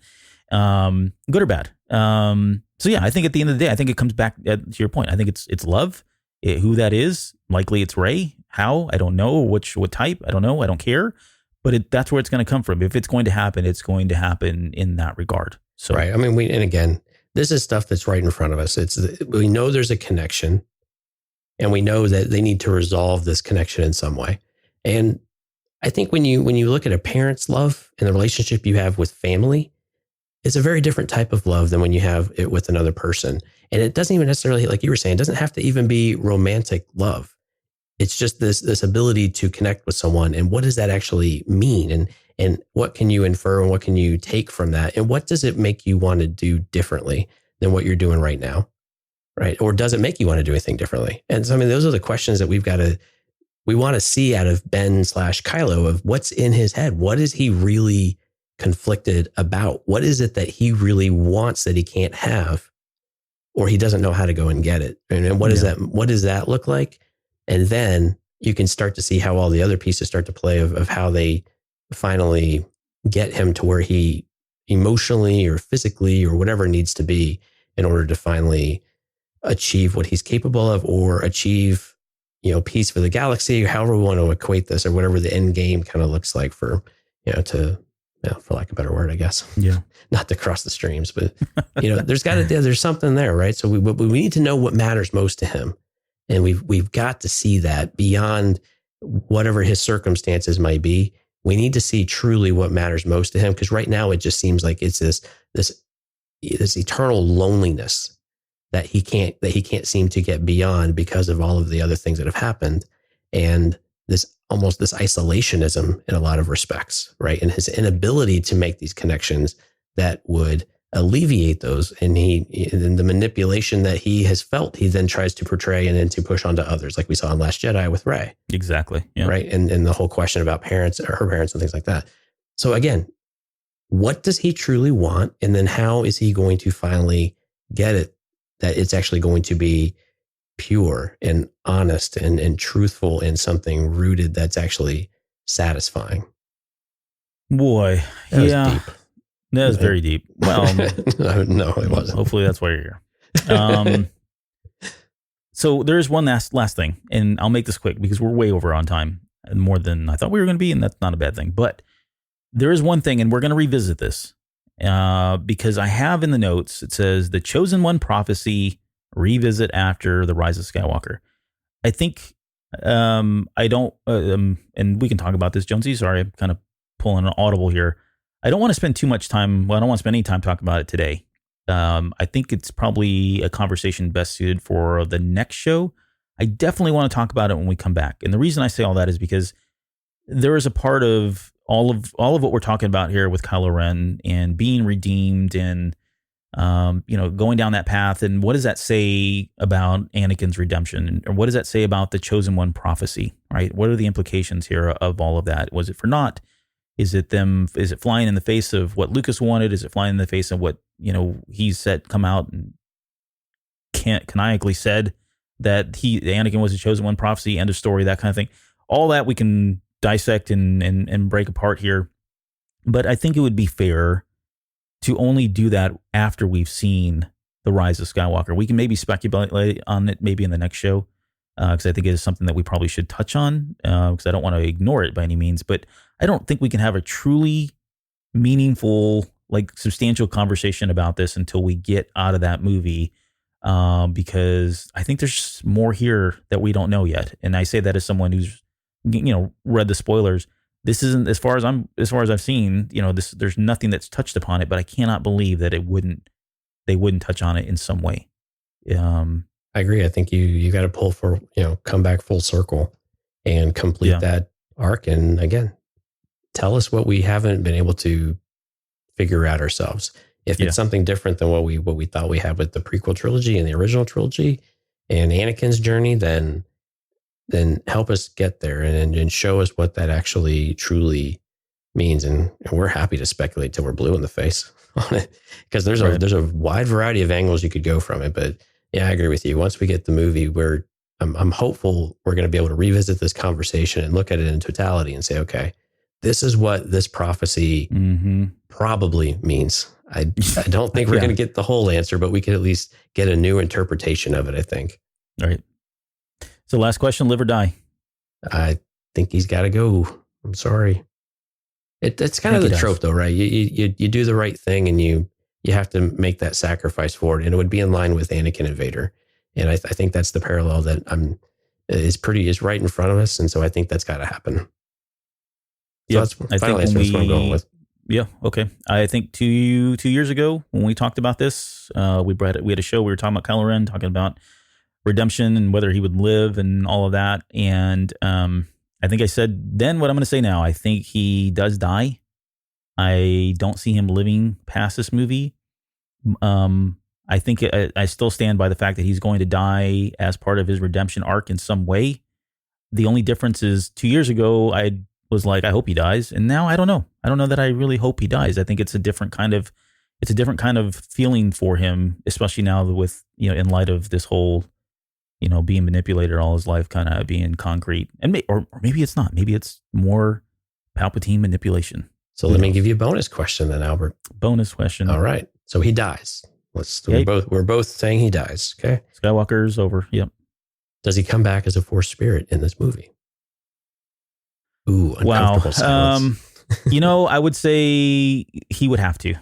Good or bad. So yeah, I think at the end of the day, I think it comes back to your point. I think it's love. Who that is, likely it's Ray. How? I don't know. What type? I don't know. I don't care. But that's where it's going to come from. If it's going to happen, it's going to happen in that regard. So right. I mean, and again, this is stuff that's right in front of us. We know there's a connection, and we know that they need to resolve this connection in some way. And I think when you look at a parent's love and the relationship you have with family, it's a very different type of love than when you have it with another person. And it doesn't even necessarily, like you were saying, it doesn't have to even be romantic love. It's just this ability to connect with someone. And what does that actually mean? And what can you infer and what can you take from that? And what does it make you want to do differently than what you're doing right now? Right. Or does it make you want to do anything differently? And so, I mean, those are the questions that we want to see out of Ben/Kylo of what's in his head. What is he really conflicted about? What is it that he really wants that he can't have, or he doesn't know how to go and get it? And what is that? What does that look like? And then you can start to see how all the other pieces start to play of how they finally get him to where he emotionally or physically or whatever needs to be in order to finally achieve what he's capable of, or achieve, peace for the galaxy, or however we want to equate this, or whatever the end game kind of looks like for lack of a better word, I guess. Yeah. Not to cross the streams, but there's something there, right? So we need to know what matters most to him. And we've got to see that beyond whatever his circumstances might be. We need to see truly what matters most to him, because right now it just seems like it's this eternal loneliness that he can't seem to get beyond because of all of the other things that have happened, and this isolationism in a lot of respects, right? And his inability to make these connections that would alleviate those, and the manipulation that he has felt, he then tries to portray and then to push onto others, like we saw in Last Jedi with Rey. Exactly. Yeah. Right. And the whole question about parents or her parents and things like that. So again, what does he truly want? And then how is he going to finally get it, that it's actually going to be pure and honest and truthful and something rooted that's actually satisfying? Boy. That was deep. That was very deep. Well, no, it wasn't. Hopefully that's why you're here. So there's one last thing, and I'll make this quick because we're way over on time, more than I thought we were going to be, and that's not a bad thing. But there is one thing, and we're going to revisit this because I have in the notes, it says the Chosen One prophecy revisit after the Rise of Skywalker. I think I don't, and we can talk about this, Jonesy. Sorry, I'm kind of pulling an audible here. I don't want to spend too much time. Well, I don't want to spend any time talking about it today. I think it's probably a conversation best suited for the next show. I definitely want to talk about it when we come back. And the reason I say all that is because there is a part of all of what we're talking about here with Kylo Ren and being redeemed and, going down that path. And what does that say about Anakin's redemption? And what does that say about the Chosen One prophecy, right? What are the implications here of all of that? Was it for naught? Is it flying in the face of what Lucas wanted? Is it flying in the face of what, he said come out and canonically said that Anakin was the chosen one, prophecy, end of story, that kind of thing. All that we can dissect and break apart here. But I think it would be fair to only do that after we've seen The Rise of Skywalker. We can maybe speculate on it maybe in the next show, because I think it is something that we probably should touch on, because I don't want to ignore it by any means. But I don't think we can have a truly meaningful, like substantial conversation about this until we get out of that movie, because I think there's more here that we don't know yet. And I say that as someone who's, read the spoilers. This isn't, as far as I've seen, there's nothing that's touched upon it, but I cannot believe that they wouldn't touch on it in some way. I agree. I think you got to pull for, come back full circle and complete that arc. And again, tell us what we haven't been able to figure out ourselves. If it's something different than what we thought we had with the prequel trilogy and the original trilogy and Anakin's journey, then help us get there and show us what that actually truly means. And we're happy to speculate till we're blue in the face on it, because there's a wide variety of angles you could go from it. But yeah, I agree with you. Once we get the movie, I'm hopeful we're going to be able to revisit this conversation and look at it in totality and say, okay, this is what this prophecy probably means. I don't think we're going to get the whole answer, but we can at least get a new interpretation of it, I think. All right. So last question, live or die? I think he's got to go. I'm sorry. It's kind of the trope though, right? You do the right thing and you have to make that sacrifice for it. And it would be in line with Anakin and Vader. And I think that's the parallel that is right in front of us. And so I think that's got to happen. So that's what I'm going with. Yeah. Okay. I think 2 years ago when we talked about this, we had a show. We were talking about Kylo Ren, talking about redemption and whether he would live and all of that. And I think I said then what I'm going to say now. I think he does die. I don't see him living past this movie. I think I still stand by the fact that he's going to die as part of his redemption arc in some way. The only difference is 2 years ago, I was like, I hope he dies. And now I don't know. I don't know that I really hope he dies. I think it's a different kind of feeling for him, especially now with, in light of this whole, being manipulated all his life, kind of being concrete. And or maybe it's not. Maybe it's more Palpatine manipulation. So let me give you a bonus question then, Albert. Bonus question. All right. So he dies. We're both saying he dies. Okay. Skywalker's over. Yep. Does he come back as a Force spirit in this movie? Ooh, uncomfortable silence. I would say he would have to.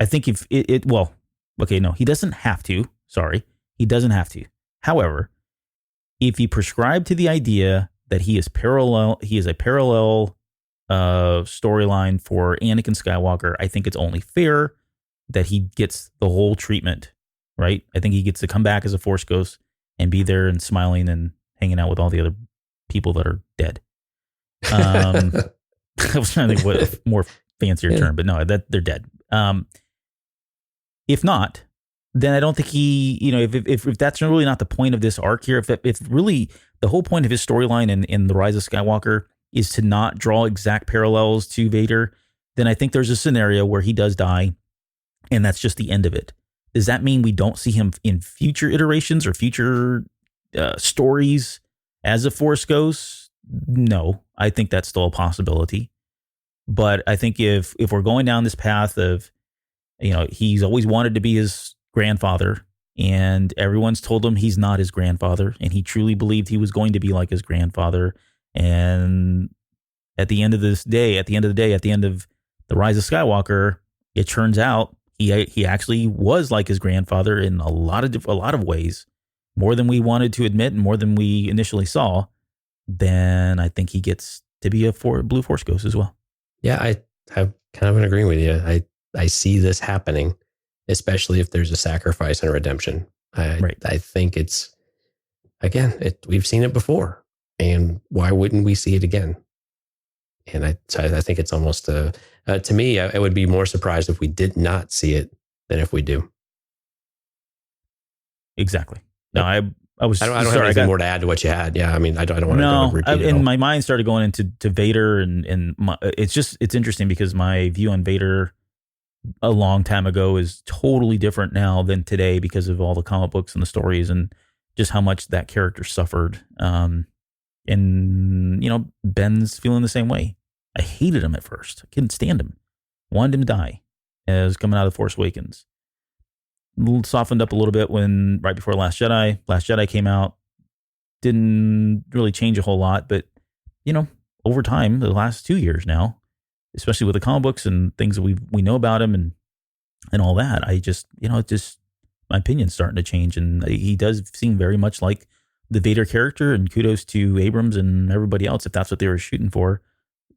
I think if he doesn't have to. Sorry. He doesn't have to. However, if you prescribe to the idea that he is a parallel storyline for Anakin Skywalker, I think it's only fair that he gets the whole treatment, right? I think he gets to come back as a Force ghost and be there and smiling and hanging out with all the other people that are dead. I was trying to think what a more fancier term, but no, that they're dead. If not, then I don't think he, if that's really not the point of this arc here, if really the whole point of his storyline in The Rise of Skywalker is to not draw exact parallels to Vader, then I think there's a scenario where he does die and that's just the end of it. Does that mean we don't see him in future iterations or future stories as a Force ghost? No, I think that's still a possibility. But I think if we're going down this path of, he's always wanted to be his grandfather and everyone's told him he's not his grandfather and he truly believed he was going to be like his grandfather. And at the end of the day, at the end of The Rise of Skywalker, it turns out he actually was like his grandfather in a lot of ways, more than we wanted to admit and more than we initially saw. Then I think he gets to be a Blue Force ghost as well. Yeah, I have kind of been agreeing with you. I see this happening, especially if there's a sacrifice and a redemption. I think it's, again, we've seen it before, and why wouldn't we see it again? And I think it's almost to me, I would be more surprised if we did not see it than if we do. Exactly. No, I don't have anything more to add to what you had. Yeah, I mean, I don't want to repeat it. And my mind started going into Vader, and it's interesting because my view on Vader a long time ago is totally different now than today because of all the comic books and the stories and just how much that character suffered. And, Ben's feeling the same way. I hated him at first. I couldn't stand him. Wanted him to die as coming out of The Force Awakens. Softened up a little bit when right before Last Jedi came out. Didn't really change a whole lot, but, over time, the last 2 years now, especially with the comic books and things that we know about him and all that, I just, my opinion's starting to change. And he does seem very much like the Vader character, and kudos to Abrams and everybody else if that's what they were shooting for.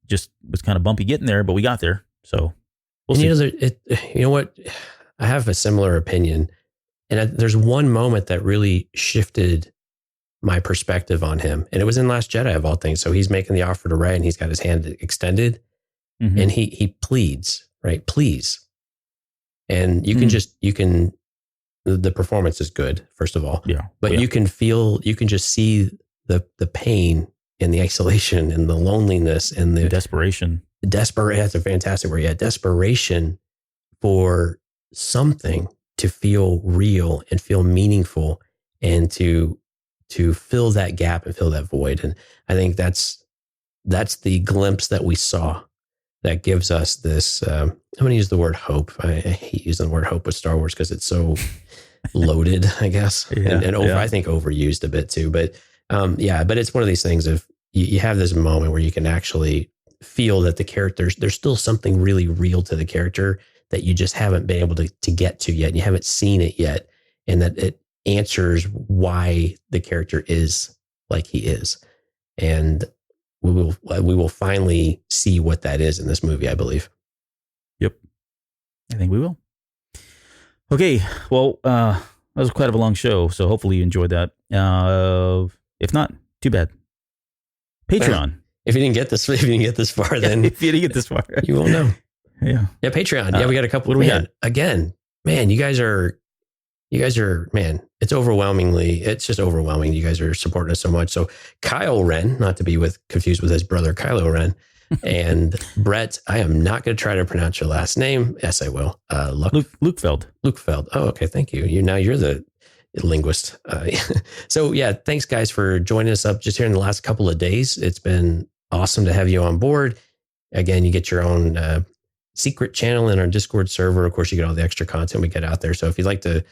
Just was kind of bumpy getting there, but we got there. So we'll see. You know what? I have a similar opinion. And there's one moment that really shifted my perspective on him. And it was in Last Jedi of all things. So he's making the offer to Rey and he's got his hand extended. Mm-hmm. And he pleads, right? Please. And you can the performance is good, first of all. Yeah. But you can just see the pain and the isolation and the loneliness and the desperation. That's a fantastic word. Yeah. Desperation for something to feel real and feel meaningful and to fill that gap and fill that void. And I think that's the glimpse that we saw that gives us this, I'm going to use the word hope. I hate using the word hope with Star Wars because it's so loaded, I guess. Yeah, I think overused a bit too. But but it's one of these things of you have this moment where you can actually feel that the characters, there's still something really real to the character that you just haven't been able to get to yet. And you haven't seen it yet. And that it answers why the character is like he is. And we will finally see what that is in this movie, I believe. Yep. I think we will. Okay. Well, that was quite a long show. So hopefully you enjoyed that. If not, too bad. Patreon. If you didn't get this far, then if you didn't get this far, you won't know. Yeah. Yeah. Patreon. Yeah. We got a couple. What do we got? Again, man, you guys are, man, it's just overwhelming. You guys are supporting us so much. So Kyle Ren, not to be confused with his brother, Kylo Ren, and Brett, I am not going to try to pronounce your last name. Yes, I will. Lukefeld. Lukefeld. Oh, okay. Thank you. You're the linguist. So yeah, thanks guys for joining us up just here in the last couple of days. It's been awesome to have you on board. Again, you get your own secret channel in our Discord server. Of course, you get all the extra content we get out there. So if you'd like to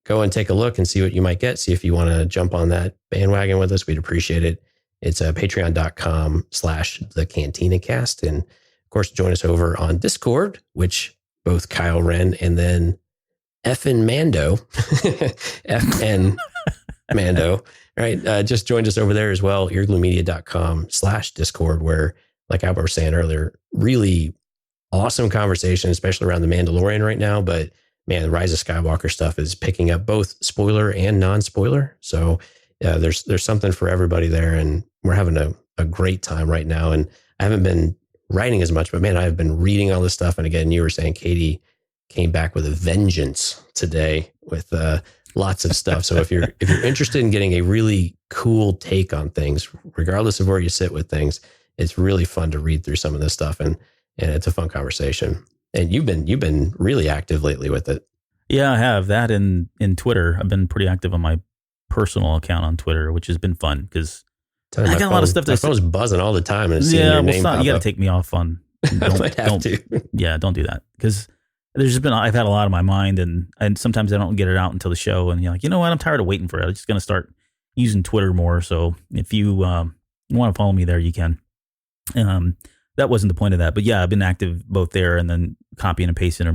go and take a look and see what you might get, see if you want to jump on that bandwagon with us, we'd appreciate it. It's patreon.com/thecantinacast. And of course, join us over on Discord, which both Kyle Ren and then FN Mando, FN Mando, right? Just joined us over there as well. eargluemedia.com/Discord, where, like Albert was saying earlier, really awesome conversation, especially around the Mandalorian right now. But man, the Rise of Skywalker stuff is picking up both spoiler and non-spoiler. So there's something for everybody there, and we're having a great time right now. And I haven't been writing as much, but man, I've been reading all this stuff. And again, you were saying Katie came back with a vengeance today with lots of stuff. So if you're interested in getting a really cool take on things, regardless of where you sit with things, it's really fun to read through some of this stuff, and it's a fun conversation. And you've been really active lately with it. Yeah, I have that in Twitter. I've been pretty active on my personal account on Twitter, which has been fun because I got a lot of stuff. My phone's buzzing all the time, and it's seeing your name pop up. You got to take me off on. Don't do that because I've had a lot on my mind, and sometimes I don't get it out until the show, and you're like, you know what? I'm tired of waiting for it. I'm just going to start using Twitter more. So if you want to follow me there, you can. That wasn't the point of that, but yeah, I've been active both there and then copying and pasting or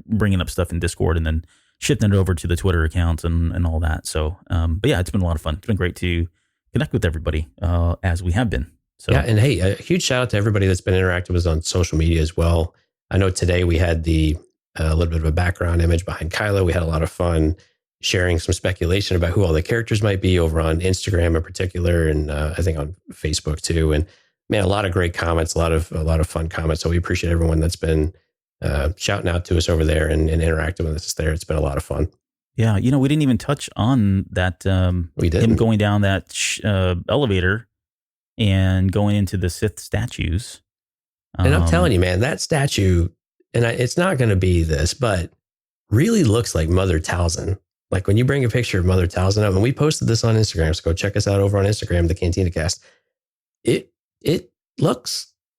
bringing up stuff in Discord and then shifting it over to the Twitter accounts and all that. So, but yeah, it's been a lot of fun. It's been great to connect with everybody as we have been. So yeah, and hey, a huge shout out to everybody that's been interactive with us on social media as well. I know today we had a little bit of a background image behind Kylo. We had a lot of fun sharing some speculation about who all the characters might be over on Instagram in particular, and I think on Facebook too. And man, a lot of great comments, a lot of fun comments. So we appreciate everyone that's been shouting out to us over there and interacting with us there. It's been a lot of fun. Yeah, we didn't even touch on that. We did him going down that elevator and going into the Sith statues. And I'm telling you, man, that statue and it's not going to be this, but really looks like Mother Talzin. Like when you bring a picture of Mother Talzin up, and we posted this on Instagram, so go check us out over on Instagram, the Cantina Cast. It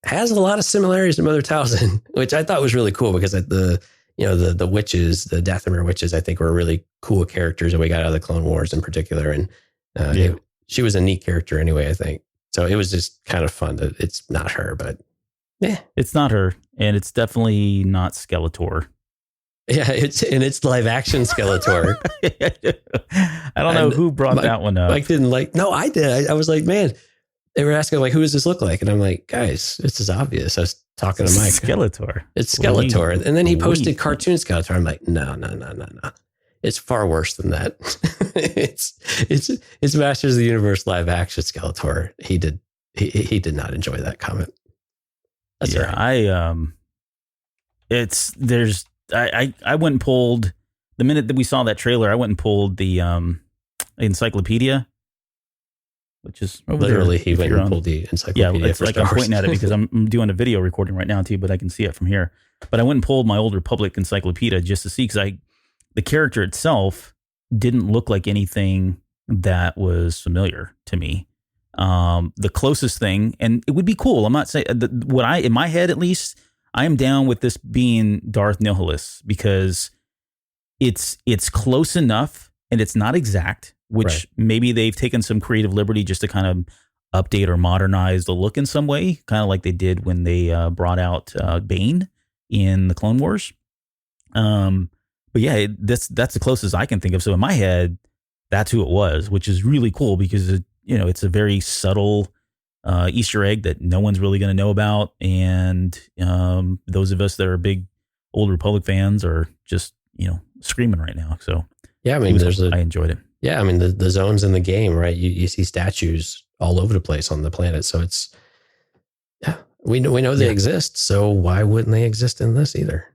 has a lot of similarities to Mother Talzin, which I thought was really cool because the witches, the Dathomir witches, I think were really cool characters that we got out of the Clone Wars in particular. And she was a neat character anyway, I think. So it was just kind of fun that it's not her, but yeah. It's not her, and it's definitely not Skeletor. Yeah, it's live action Skeletor. I don't know who brought that one up. Mike didn't like. No, I did. I was like, man. They were asking like, who does this look like? And I'm like, guys, this is obvious. I was talking to Mike. Skeletor. It's Skeletor. And then he posted cartoon Skeletor. I'm like, no. It's far worse than that. it's Masters of the Universe live action Skeletor. He did not enjoy that comment. That's yeah, right. I went and pulled the minute that we saw that trailer. I went and pulled the encyclopedia, which is over literally there, he went and pulled the encyclopedia. Yeah, it's like I'm pointing at it because I'm doing a video recording right now too, but I can see it from here. But I went and pulled my Old Republic encyclopedia just to see, because the character itself didn't look like anything that was familiar to me. The closest thing, and it would be cool. I'm not saying in my head at least, I am down with this being Darth Nihilus because it's close enough and it's not exact, which maybe they've taken some creative liberty just to kind of update or modernize the look in some way, kind of like they did when they brought out Bane in the Clone Wars. But yeah, that's the closest I can think of. So in my head, that's who it was, which is really cool because it's a very subtle Easter egg that no one's really going to know about, and those of us that are big Old Republic fans are just screaming right now. So yeah, I mean, I enjoyed it. Yeah, I mean the zones in the game, right? You see statues all over the place on the planet, so it's we know they exist. So why wouldn't they exist in this either?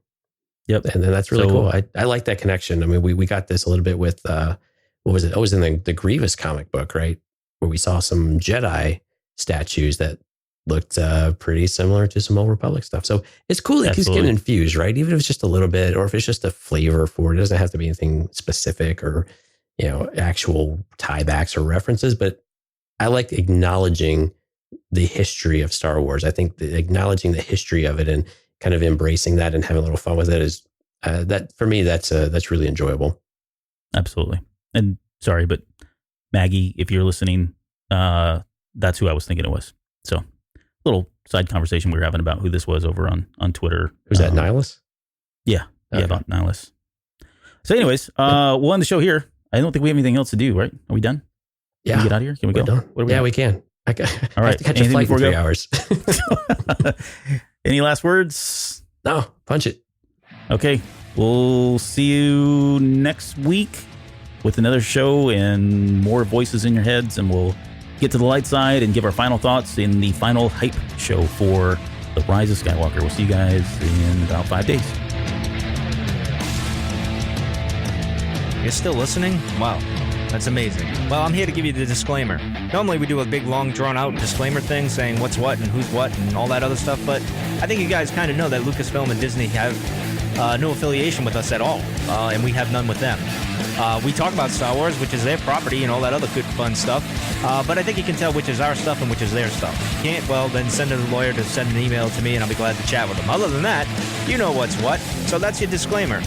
Yep, and then that's really cool. I like that connection. I mean, we got this a little bit with what was it? It was in the Grievous comic book, right? Where we saw some Jedi statues that looked pretty similar to some Old Republic stuff. So it's cool that he's getting infused, right? Even if it's just a little bit, or if it's just a flavor for it, doesn't have to be anything specific or actual tiebacks or references. But I like acknowledging the history of Star Wars. I think acknowledging the history of it and kind of embracing that and having a little fun with it is that for me that's really enjoyable. Absolutely. And sorry, but Maggie, if you're listening, that's who I was thinking it was. So little side conversation we were having about who this was over on Twitter. Was that Nihilus? Yeah. Okay. Yeah, about Nihilus. So anyways, we'll end the show here. I don't think we have anything else to do, right? Are we done? Yeah. Can we get out of here? Can we go? Done. What are we we can. All right. I have to catch a flight in 3 hours. Any last words? No, punch it. Okay. We'll see you next week with another show and more voices in your heads, and we'll get to the light side and give our final thoughts in the final hype show for the Rise of Skywalker. We'll see you guys in about 5 days. You're still listening? Wow, that's amazing. Well, I'm here to give you the disclaimer. Normally we do a big, long, drawn-out disclaimer thing saying what's what and who's what and all that other stuff, but I think you guys kind of know that Lucasfilm and Disney have no affiliation with us at all, and we have none with them. We talk about Star Wars, which is their property, and all that other good, fun stuff, but I think you can tell which is our stuff and which is their stuff. If you can't, well, then send a lawyer to send an email to me, and I'll be glad to chat with them. Other than that, you know what's what, so that's your disclaimer.